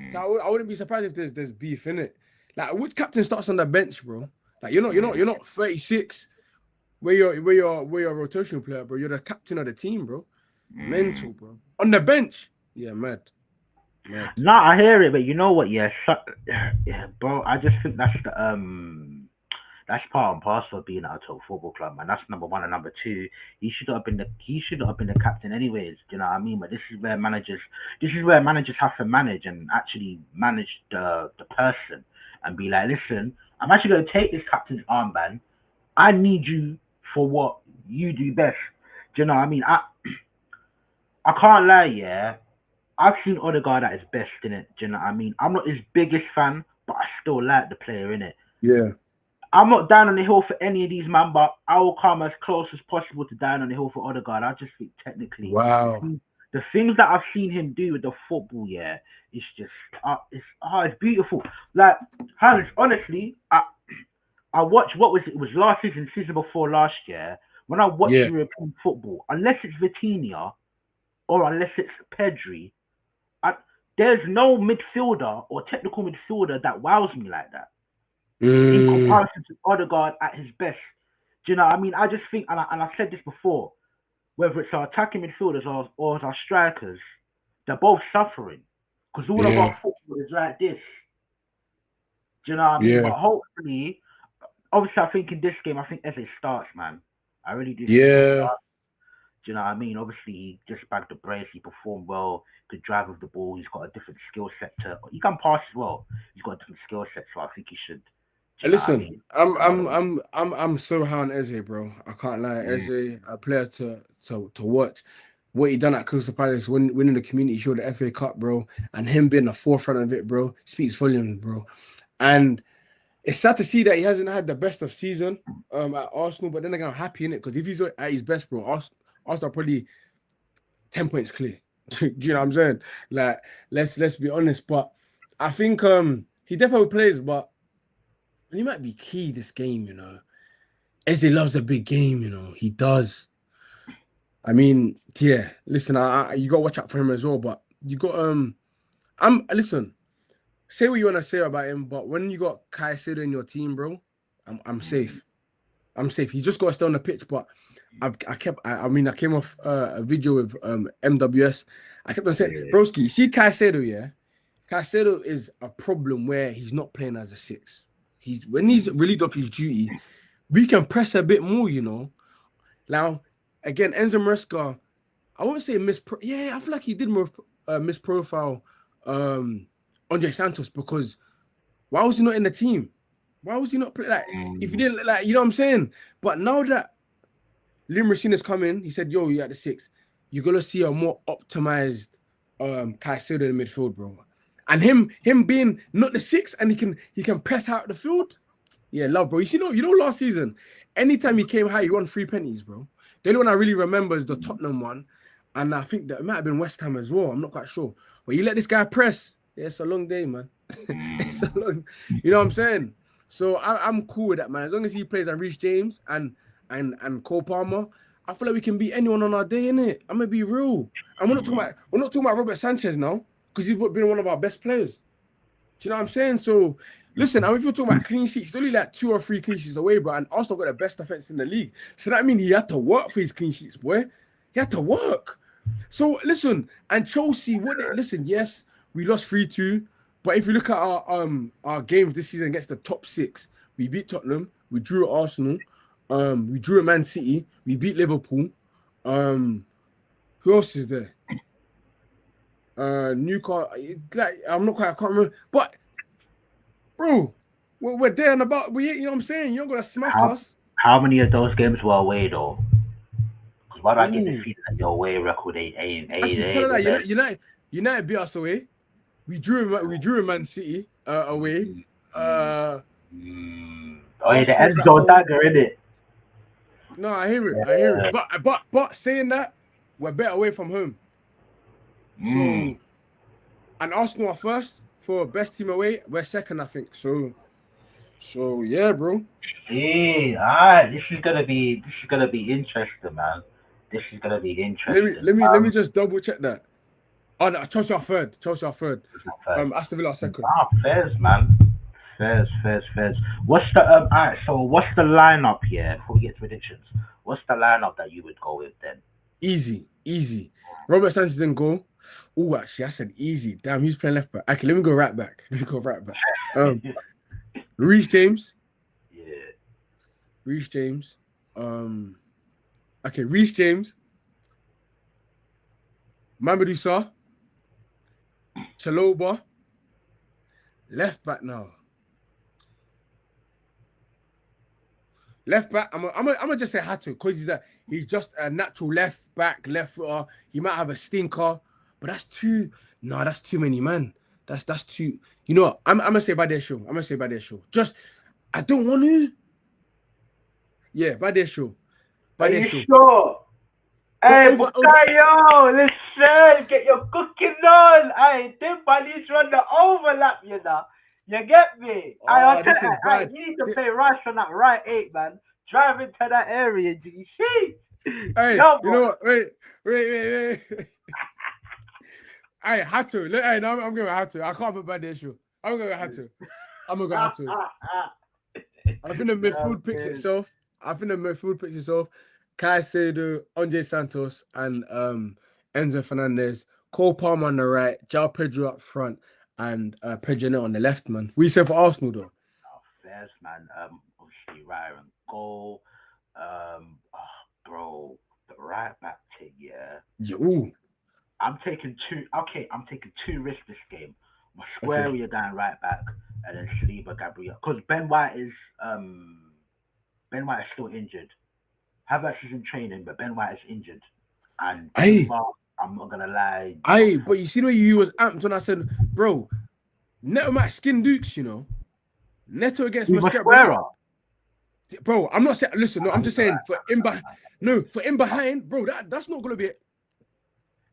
So Mm. I wouldn't be surprised if there's beef in it. Like which captain starts on the bench, bro? Like Mm. you're not 36 where you're a rotational player, bro. You're the captain of the team, bro. Mm. Mental, bro. On the bench, yeah, mad. Mad. No, I hear it, but you know what? Yeah, yeah, bro. I just think that's part and parcel of being at a top football club, man. That's number one, and number two, he should have been the captain anyways. Do you know what I mean? But this is where managers have to manage and actually manage the person and be like, listen, I'm actually going to take this captain's armband. I need you for what you do best. Do you know what I mean? I can't lie, yeah. I've seen Odegaard at his best in it. Do you know what I mean? I'm not his biggest fan, but I still like the player in it. Yeah. I'm not down on the hill for any of these, man, but I will come as close as possible to down on the hill for Odegaard. I just think technically, Wow. the things that I've seen him do with the football, yeah, it's just, it's beautiful. Like, Hans, honestly, I watched, what was it? It was last season before last year. When I watch Yeah. European football, unless it's Vitinha or unless it's Pedri, there's no midfielder or technical midfielder that wows me like that in comparison to Odegaard at his best. Do you know what I mean? I just think, and I've said this before, whether it's our attacking midfielders or our strikers, they're both suffering because all of our football is like this. Do you know what I mean? Yeah. But hopefully, obviously, I think in this game, I think Eze starts, man. I really do think Eze Yeah. starts. Do you know what I mean? Obviously, he just bagged the brace. He performed well. Could drive with the ball. He's got a different skill set. He can pass as well. He's got a different skill set, so I think he should. Do you know what I mean? Listen, I'm so high on Eze, bro. I can't lie. Eze, a player to watch. What he done at Crystal Palace, winning the Community Shield, the FA Cup, bro, and him being the forefront of it, bro, speaks volumes, bro. And it's sad to see that he hasn't had the best of season at Arsenal, but then again, I'm happy in it because if he's at his best, bro, Arsenal are probably 10 points clear. Do you know what I'm saying? Like, let's be honest. But I think he definitely plays, but he might be key this game, you know. Eze loves a big game, you know. He does. I mean, yeah, listen, you gotta watch out for him as well, but you got listen, say what you want to say about him, but when you got Caicedo in your team, bro, I'm safe. I'm safe. He just got to stay on the pitch, but I came off a video with MWS. I kept on saying, broski, you see Caicedo, yeah? Caicedo is a problem where he's not playing as a six. When he's relieved of his duty, we can press a bit more, you know. Now, again, Enzo Maresca, I won't say I feel like he did more misprofile Andre Santos because why was he not in the team? Why was he not playing? Like, if he didn't, like, you know what I'm saying? But now that Liam Racina's coming, he said, yo, you're at the six. You're going to see a more optimized Caicedo in the midfield, bro. And him being not the six and he can press out the field. Yeah, love, bro. You know, last season, anytime he came high, he won 3 pennies, bro. The only one I really remember is the Tottenham one. And I think that it might have been West Ham as well. I'm not quite sure. But you let this guy press. Yeah, it's a long day, man. It's a long, you know what I'm saying? So I'm cool with that, man. As long as he plays and Reece James and Cole Palmer, I feel like we can beat anyone on our day, innit? I'm gonna be real. And we're not talking about Robert Sanchez now, because he's been one of our best players. Do you know what I'm saying? So listen, if you're talking about clean sheets, he's only like 2 or 3 clean sheets away, bro. And Arsenal got the best defense in the league. So that means he had to work for his clean sheets, boy. He had to work. So listen, and Chelsea, yes, we lost 3-2. But if you look at our games this season against the top 6, we beat Tottenham, we drew Arsenal, we drew Man City, we beat Liverpool. Who else is there? Newcastle. Like, I can't remember. But bro, we're there and about. You know what I'm saying? You're not gonna smack us. How many of those games were away though? Because why do I get the feeling that your away record ain't? Tell her that United beat us away. We drew Man City away. Oh yeah, the Enzo dagger, innit? No, I hear it. But saying that, we're better away from home. So, and Arsenal are first for best team away. We're second, I think. So yeah, bro. Yeah, alright. This is gonna be interesting, man. This is gonna be interesting. Let me just double check that. Oh no, Chelsea are third. Aston Villa are second. Fairs, man. Fairs. What's the alright, so what's the lineup here before we get to predictions? What's the lineup that you would go with then? Easy. Robert Sanchez in goal. Oh, actually, I said easy. Damn, who's playing left back? Okay, let me go right back. Let me go right back. Um, Reece James. Yeah. Reece James. Um, okay, Reece James. Mamadou Sarr. Chaloba. Left back now. Left back. I'm gonna just say Hato because he's just a natural left back, left footer. He might have a stinker, but that's too. No, that's too many, man. That's too. You know what? I'm gonna say by their show. I'm gonna say by their show. Just I don't want to. Yeah, by their show. Are By their you show. sure? But Hey, over. Bukayo, listen, get your cooking on. Hey, them buddies run the overlap, you know. You get me? I'll Oh, tell this is you, hey, bad. you need to play Rush on that right eight, man. Drive into that area, do you see? Hey, Yo, you know what? Wait. I had to. Hey, no, I'm gonna have to. I can't put by their show. I'm gonna have to. I'm gonna have to. I think the midfield picks man. itself. I think the midfield picks itself. Caicedo, Andre Santos, and Enzo Fernandez. Cole Palmer on the right, João Pedro up front, and Pedro Neto on the left, man. We said for Arsenal though. Fairs, man. Obviously, Ryan Goal. Bro, the right back thing, yeah. Ooh, I'm taking two. Okay, I'm taking two risks this game. okay. Mosquera, you're going right back, and then Saliba, Gabriel. Because Ben White is still injured. Havertz is in training, but Ben White is injured. And Hey, Saliba, I'm not gonna lie. but you see the way you was amped when I said, bro, Neto match skin Dukes, you know. Neto against With Mosquera, bro. Mosquera. Bro, I'm not saying. Listen, no, I'm just saying for in behind. I, No, for in behind, bro. That's not gonna be it.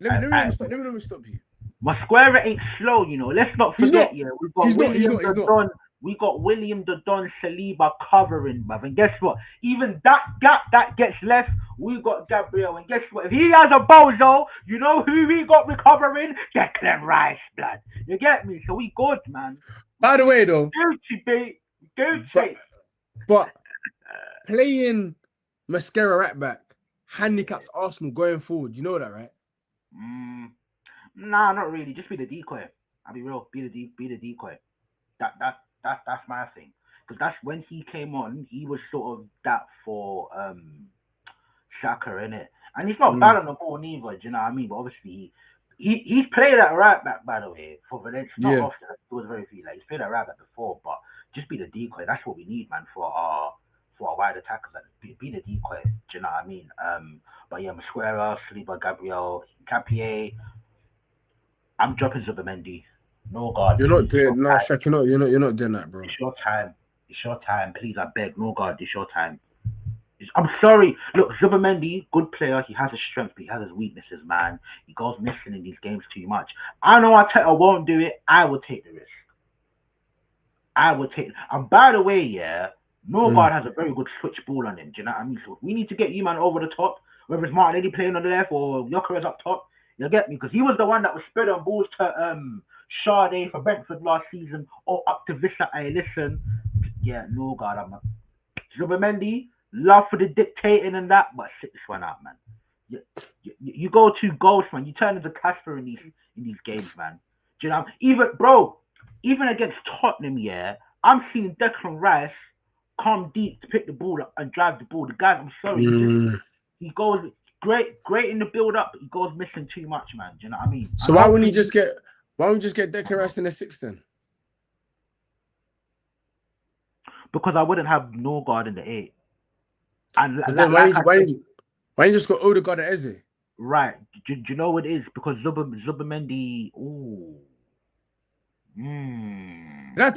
Let me stop. Let me stop you. Mosquera ain't slow, you know. Let's not He's forget, not. yeah. He's not. We got William the Don Saliba covering, bruv. And guess what? Even that gap that gets left, we got Gabriel. And guess what? If he has a bozo, you know who we got recovering? Declan Rice, blood. You get me? So we good, man. By the way, though, Gucci, babe. Gucci. but playing Mascara right back handicaps Arsenal going forward. You know that, right? Nah, not really. Just be the decoy. I'll be real. Be the decoy. That's my thing. Because that's when he came on, he was sort of that for Shaka in it. And he's not bad on the ball neither, do you know what I mean? But obviously he's played at right back, by the way, for Valencia. Not often, it was very few. Like he's played at right back before, but just be the decoy. That's what we need, man, for our wide attackers. Like, be the decoy, do you know what I mean? But yeah, Mosquera, Saliba, Gabriel, Capier. I'm dropping Zubamendi. No God. You're not doing no, Shaq. You're not doing that, bro. It's your time. It's your time. Please, I beg. No God, it's your time. I'm sorry. Look, Zubamendi, good player. He has his strength, but he has his weaknesses, man. He goes missing in these games too much. I know Arteta won't do it. I will take the risk. I will take. And by the way, yeah, Norgard has a very good switch ball on him. Do you know what I mean? So we need to get you, man, over the top. Whether it's Martinelli playing on the left or Gyökeres up top, you'll get me, because he was the one that was spread on balls to Sade for Brentford last season, or up to Vissa. Hey, listen, yeah, Norgard, I'm a Zubamendi. Love for the dictating and that, but sit this one out, man. You go two goals, man. You turn into Casper in these games, man. Do you know? Even against Tottenham, yeah, I'm seeing Declan Rice come deep to pick the ball up and drive the ball. The guy, I'm sorry, he goes great in the build up, but he goes missing too much, man. Do you know what I mean? So why wouldn't we just get Declan Rice in the 6th then? Because I wouldn't have Norgard in the 8. And then why you just got Odegaard and Eze? Right. Do you know what it is? Because Zubamendi. Ooh. I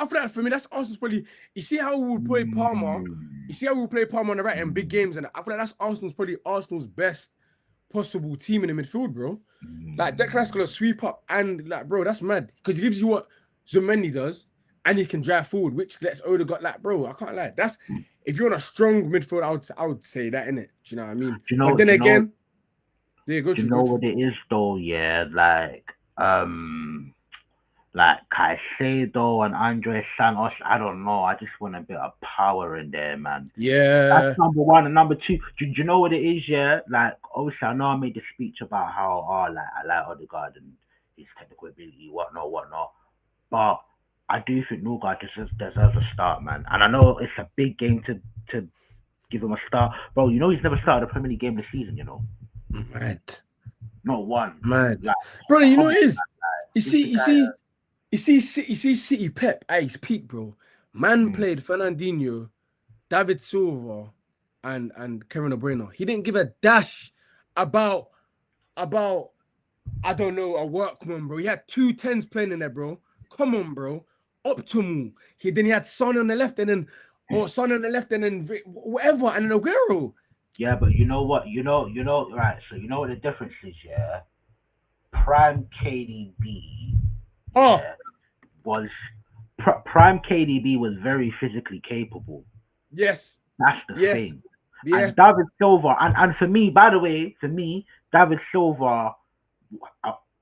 feel like for me, that's Arsenal's probably. You see how we would play Palmer. You see how we would play Palmer on the right in big games, and I feel like that's Arsenal's best possible team in the midfield, bro. Like Declan Rice gonna sweep up, and like, bro, that's mad because he gives you what Zubamendi does, and he can drive forward, which lets Odegaard, like, bro, I can't lie. That's if you're on a strong midfield, I would say that, innit? Do you know what I mean? But then again, yeah, go to. You know what it is though, yeah, like like Caicedo and Andre Santos. I don't know. I just want a bit of power in there, man. That's Yeah. number one. And number two, do you know what it is? Yeah, like obviously I know I made the speech about how like I like Odegaard and his technical ability, whatnot. But I do think Norgard deserves a start, man. And I know it's a big game to give him a start, bro. You know he's never started a Premier League game this season. You know, Mad. not one. Mad. Like, Bro, you know come what on, it is? You give see, the you guy see, you see City Pep at his peak, bro. Man a. played Fernandinho, David Silva, and Kevin De Bruyne. He didn't give a dash about I don't know, a workman, bro. He had 2 10s playing in there, bro. Come on, bro. Optimal. Then he had Son on the left and then Son on the left and then whatever and then Aguero. Yeah, but you know what? Right. So you know what the difference is, yeah? Prime KDB, Oh, yeah, was Prime KDB was very physically capable. yes. That's the Yes. thing. Yeah. And David Silva, and for me, by the way, David Silva,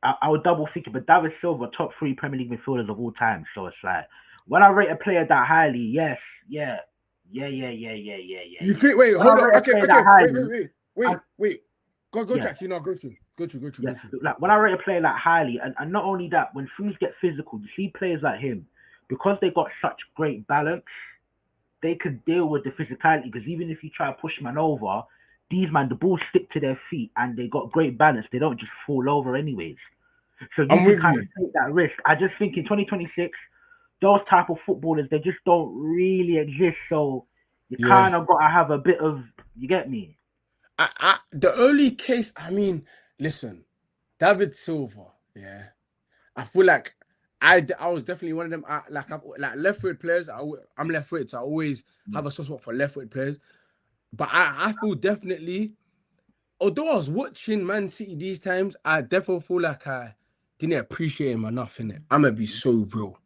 I would double think it, but David Silva, top 3 Premier League midfielders of all time. So it's like, when I rate a player that highly, yes, yeah. You think? Wait, When hold I on. rate a Okay, player okay. that highly, Wait. Go, yeah, Jack. You know, go through. yeah. Like when I rate a player like highly, and not only that, when things get physical, you see players like him, because they got such great balance, they could deal with the physicality. Because even if you try to push man over, these man, the ball stick to their feet, and they got great balance. They don't just fall over anyways. So you I'm can with kind of you. take that risk. I just think in 2026, those type of footballers, they just don't really exist. So you Yeah. kind of got to have a bit of, you get me? The only case, I mean, listen, David Silva, yeah. I feel like I was definitely one of them. Like left-footed players. I'm left-footed, so I always have a soft spot for left-footed players. But I feel definitely, although I was watching Man City these times, I definitely feel like I didn't appreciate him enough in it. I'm gonna be so real.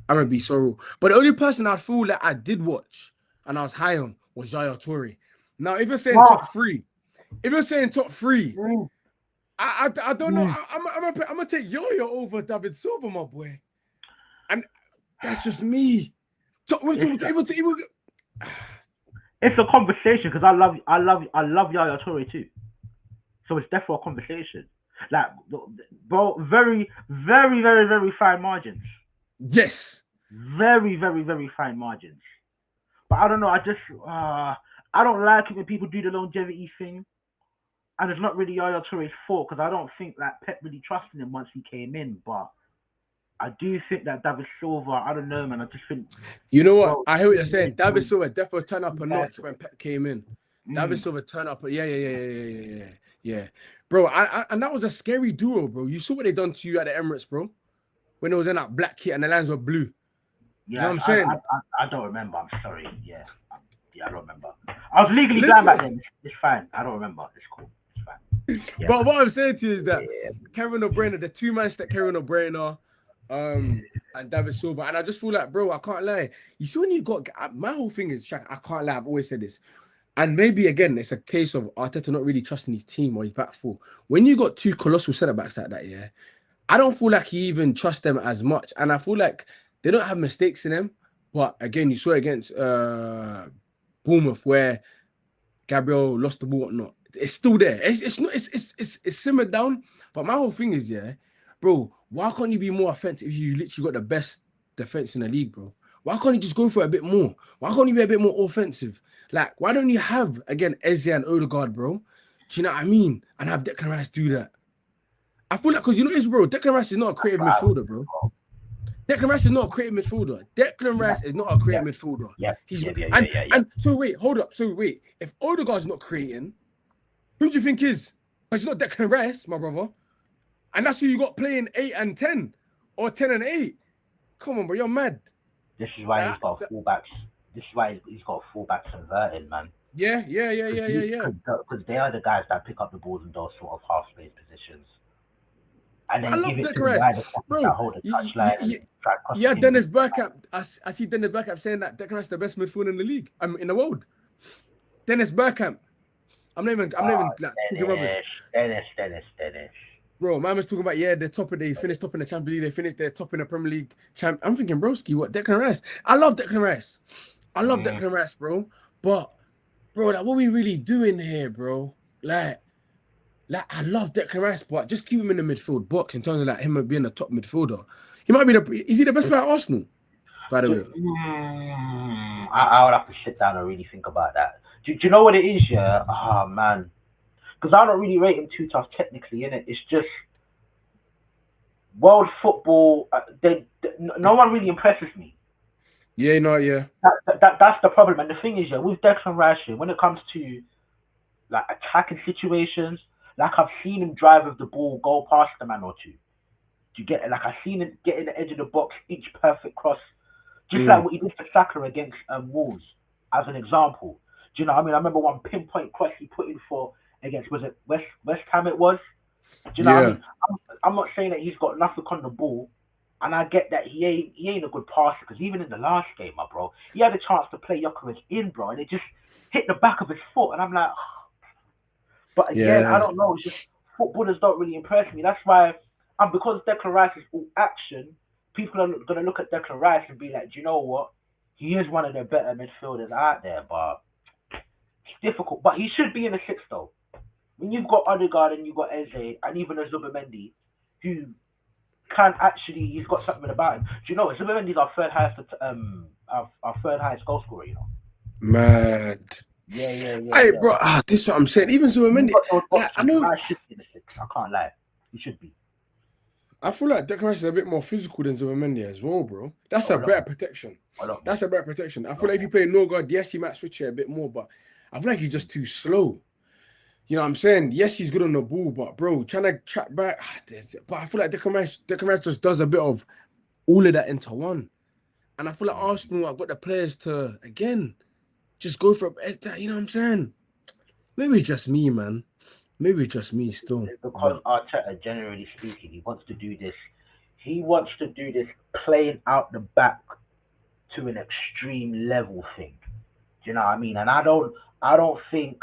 I'm gonna be so real. But the only person I feel like I did watch and I was high on was Yaya Toure. Now, if you're saying Oh, top three, if you're saying top three, mm, I don't know. mm. I'm gonna take Yaya over David Silva, my boy, and that's just me. So, It's it's a conversation because I love Yaya Toure too. So it's definitely a conversation. Like, bro, very, very, very, very fine margins. yes, Very, very, very fine margins. But I don't know. I don't like it when people do the longevity thing, and it's not really Yaya Toure's fault because I don't think that Pep really trusted him once he came in. But I do think that David Silva, I don't know, man. I just think, you know what? bro, I hear what you're saying. David Silva definitely turned up a yeah, notch when Pep came in. David mm, Silva turned up. Yeah. Bro, and that was a scary duo, bro. You saw what they done to you at the Emirates, bro, when it was in that black kit and the lines were blue. You know yeah. what I'm saying? I don't remember. I'm sorry. Yeah, I don't remember. I was legally blind back Listen, then. It's fine. I don't remember. It's cool. It's fine. Yeah, but what I'm saying to you is that yeah. Kevin O'Brien, the two man that Kevin O'Brien, and David Silva, and I just feel like, bro, I can't lie. You see, when you got my whole thing is, Shaq, I can't lie. I've always said this, and maybe again, it's a case of Arteta not really trusting his team or his back four. When you got two colossal centre backs like that, yeah, I don't feel like he even trusts them as much, and I feel like they don't have mistakes in them. But again, you saw it against Bournemouth where Gabriel lost the ball, whatnot. It's still there. It's not. It's simmered down. But my whole thing is, yeah, bro. Why can't you be more offensive if you literally got the best defense in the league, bro? Why can't you just go for it a bit more? Why can't you be a bit more offensive? Like, why don't you have again Eze and Odegaard, bro? Do you know what I mean? And have Declan Rice do that. I feel like because you know this, bro. Declan Rice is not a creative midfielder, bro. Declan Rice is not a creative midfielder. Declan Rice is not a creative midfielder. Yeah, He's yeah. and so wait, hold up. So wait, if Odegaard's not creating, who do you think is? Because you're not Declan Rice, my brother. And that's who you got playing 8 and 10 or 10 and 8. Come on, bro, you're mad. This is why he's got fullbacks. This is why he's got fullbacks converted, man. Yeah. Because they are the guys that pick up the balls in those sort of half space positions. And then I love give it Declan to the Rice, guy that bro. hold the touchline and try to cross Yeah, it in. Dennis Bergkamp. I see Dennis Bergkamp saying that Declan Rice is the best midfielder in the league. In the world. Dennis Bergkamp. I'm not even like talking rubbish. Dennis. Bro, man was talking about, yeah, they finished top in the Champions League, they finished their top in the Premier League champ. I'm thinking, broski, what, Declan Rice? I love Declan Rice. I love Mm. Declan Rice, bro. But, bro, like, what we really doing here, bro? Like, I love Declan Rice, but just keep him in the midfield box in terms of like him being a top midfielder. He might be is he the best player at Arsenal, by the way? I would have to sit down and really think about that. Do you know what it is? Yeah. Oh man, because I don't really rate him too tough technically. Innit? It's just world football. No one really impresses me. Yeah, no, yeah. That's the problem. And the thing is, yeah, with Declan Rice, when it comes to like attacking situations, like I've seen him drive with the ball, go past a man or two. Do you get it? Like I've seen him get in the edge of the box, each perfect cross, just like Mm. what he did for Saka against Wolves, as an example. Do you know what I mean? I remember one pinpoint cross he put in for against, was it West Ham? It was. Do you know what I Yeah, mean? I'm not saying that he's got nothing on the ball, and I get that he ain't a good passer because even in the last game, my bro, he had a chance to play Jokovic in, bro, and it just hit the back of his foot, and I'm like, but again, I yeah, don't know. It's just footballers don't really impress me. That's why, and because Declan Rice is all action, people are gonna look at Declan Rice and be like, do you know what? He is one of the better midfielders out there, but it's difficult. But he should be in the six though. When you've got Odegaard and you've got Eze and even a Zubimendi, who can actually, he's got something about him. Do you know Zubimendi's our third highest goal scorer? You know. mad. Yeah, yeah, yeah, Hey, yeah. bro, this is what I'm saying. Even You've Zubimendi, got those like I options. know, I should be in the six. I can't lie. He should be. I feel like Declan Rice is a bit more physical than Zubimendi as well, bro. That's Oh, a better protection. a lot more. That's a better protection. I A feel lot like if more. you play Norgard, yes, he might switch it a bit more, but I feel like he's just too slow. You know what I'm saying? Yes, he's good on the ball, but bro, trying to track back. But I feel like Declan Rice just does a bit of all of that into one. And I feel like Mm. Arsenal have got the players to, again, just go for it. You know what I'm saying? Maybe it's just me, man. Maybe it's just me still. It's because But Arteta, generally speaking, he wants to do this. He wants to do this playing out the back to an extreme level thing. Do you know what I mean? And I don't think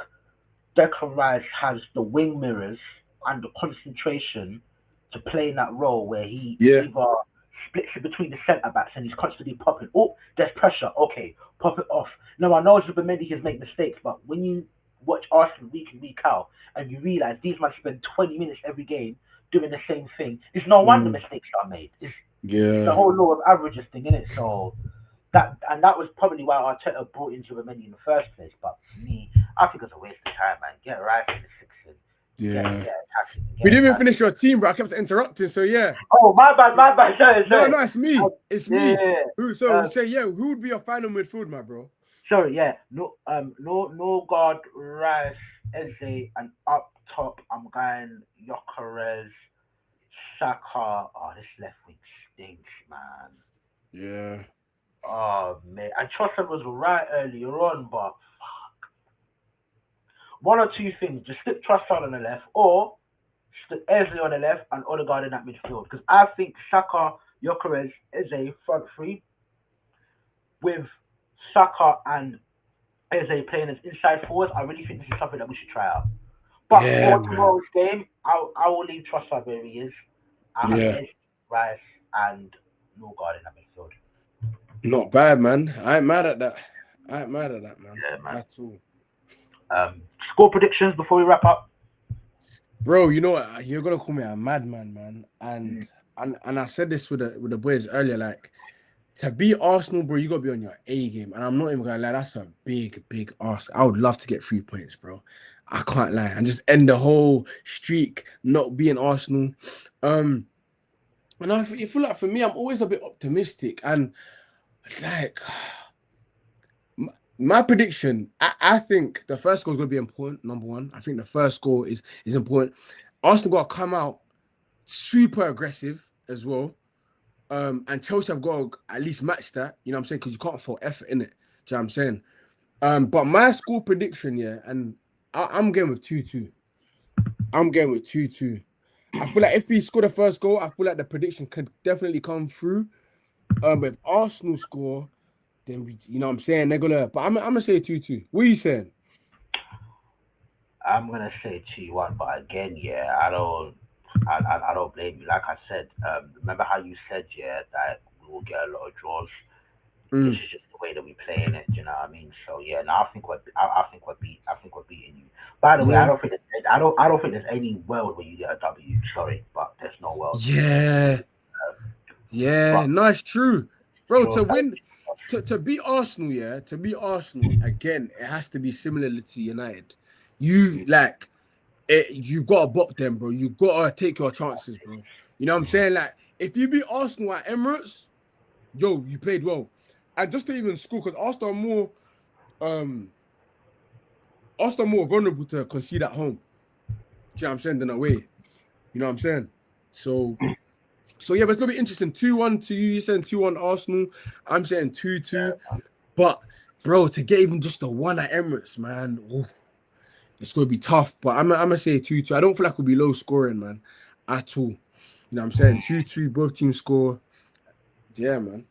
Declan Rice has the wing mirrors and the concentration to play in that role where he yeah. either splits it between the centre backs and he's constantly popping. Oh, there's pressure. Okay, pop it off. No, I know Zubimendi has made mistakes, but when you watch Arsenal week in week out and you realise these men spend 20 minutes every game doing the same thing, it's no wonder Mm, mistakes are made. It's the yeah. whole law of averages thing, isn't it? So that was probably why Arteta brought in Zubimendi in the first place. But for me, I think it's a waste of time, man. Get right in the six and Yeah. get attacking and We get didn't even attacking. finish your team, bro. I kept interrupting. So yeah. Oh, my bad. Sorry, No, sorry. no, it's me. It's Yeah, me. yeah, Who yeah. so say yeah, who would be your final midfield, my bro? Sorry, yeah. No guard, Rice, Eze, and up top, I'm going Jokeres, Saka. Oh, this left wing stinks, man. Yeah. Oh, man. And Trossard was right earlier on, but one or two things. Just stick Trossard on the left, or stick Eze on the left and Odegaard in that midfield. Because I think Saka, Jokeres, Eze front three with Saka and Eze playing as inside forwards. I really think this is something that we should try out. But Yeah, for man. tomorrow's game, I will leave Trossard where he is. I have Yeah. Eze, Rice, and Norgard in that midfield. Not bad, man. I ain't mad at that. I ain't mad at that, man. Yeah, man. At all. Score predictions before we wrap up. Bro, you know what? You're gonna call me a madman, man. And Mm. and I said this with the boys earlier, like to beat Arsenal, bro, you gotta be on your A game. And I'm not even gonna lie, that's a big ask. I would love to get 3 points, bro. I can't lie. And just end the whole streak not being Arsenal. Um, and I feel like for me, I'm always a bit optimistic. And like my prediction, I think the first goal is gonna be important, number one. I think the first goal is important. Arsenal gotta come out super aggressive as well. And Chelsea have got to at least match that, you know what I'm saying? Because you can't afford effort in it. Do you know what I'm saying? But my score prediction, yeah, and I'm going with 2-2. I'm going with 2-2. I feel like if we score the first goal, I feel like the prediction could definitely come through. But if Arsenal score, then you know what I'm saying? They're gonna, but I'm gonna say 2-2. What are you saying? I'm gonna say 2-1, but again, yeah, I don't. I don't blame you. Like I said, remember how you said, yeah, that we will get a lot of draws. This Mm. is just the way that we play in it. Do you know what I mean? So yeah, no, I think we're beating you. By the way, Yeah. I don't think there's any world where you get a W. Sorry, but there's no world. Yeah. Yeah. But No, it's true. Bro, sure, to win, to beat Arsenal, yeah, to beat Arsenal, again, it has to be similar to United. You like you gotta bop them, bro. You gotta take your chances, bro. You know what I'm saying? Like, if you beat Arsenal at Emirates, yo, you played well. And just to even score, because um Arsenal are more vulnerable to concede at home. Do you know what I'm saying? Than away. You know what I'm saying? So yeah, but it's gonna be interesting. 2-1 to you. You saying 2-1 Arsenal. I'm saying 2-2. But bro, to get even just a one at Emirates, man, oof, it's gonna be tough. But I'm gonna say 2-2. I don't feel like it'll be low scoring, man, at all. You know what I'm saying? 2-2, both teams score. Yeah, man.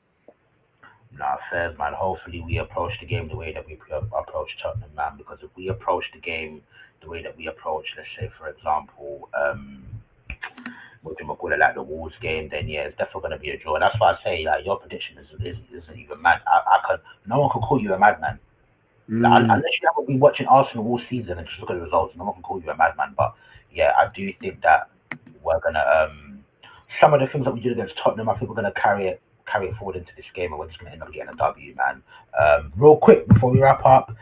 nah, fair man. Hopefully, we approach the game the way that we approach Tottenham, man. Because if we approach the game the way that we approach, let's say, for example, what do you call it, like the Wolves game, then yeah, it's definitely going to be a draw. And that's why I say, like, your prediction isn't even mad. No one can call you a madman. Like, Mm, unless you haven't been watching Arsenal all season and just look at the results, no one can call you a madman. But yeah, I do think that we're gonna some of the things that we did against Tottenham, I think we're gonna carry it forward into this game, and we're just gonna end up getting a W, man. Real quick before we wrap up,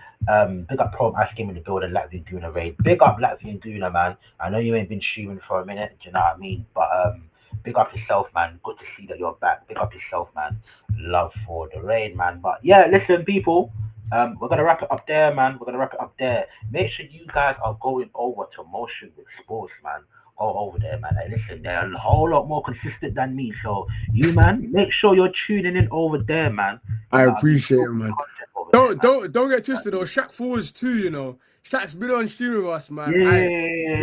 big up Pro Ice Game in the building, Latvian Guna Raid. Big up Latvian Guna, man. I know you ain't been streaming for a minute, do you know what I mean? But big up yourself, man. Good to see that you're back. Big up yourself, man. Love for the raid, man. But yeah, listen, people. We're gonna wrap it up there, man. We're gonna wrap it up there. Make sure you guys are going over to Motion with Sports, man. Go over there, man. Hey, listen, they're a whole lot more consistent than me. So you, man, make sure you're tuning in over there, man. I You know what I mean? appreciate it, Filthy man. content over there, Don't man. don't don't get twisted though. Shaq Forwards too, you know. Shaq's been on stream with us, man. Yeah.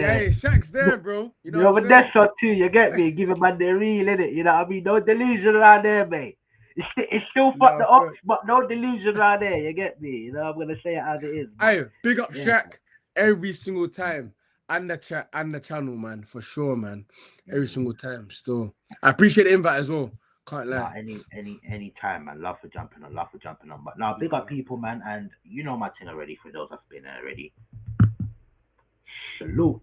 Yeah, Shaq's there, bro. You know what You're I'm over saying? that shot too, you get me? Give a man the real, innit? You know what I mean? No delusion around there, mate. It's still fuck the No, ops, but no delusion around there, you get me? You know, I'm gonna say it as it is, but hey, big up yeah. Shaq every single time. And the chat and the channel, man, for sure, man. Every Mm. single time. Still. I appreciate the invite as well. Can't Nah, lie. any time, man. Love for jumping on, love for jumping on. But now, big up people, man, and you know my thing already. For those that's been there already, salute.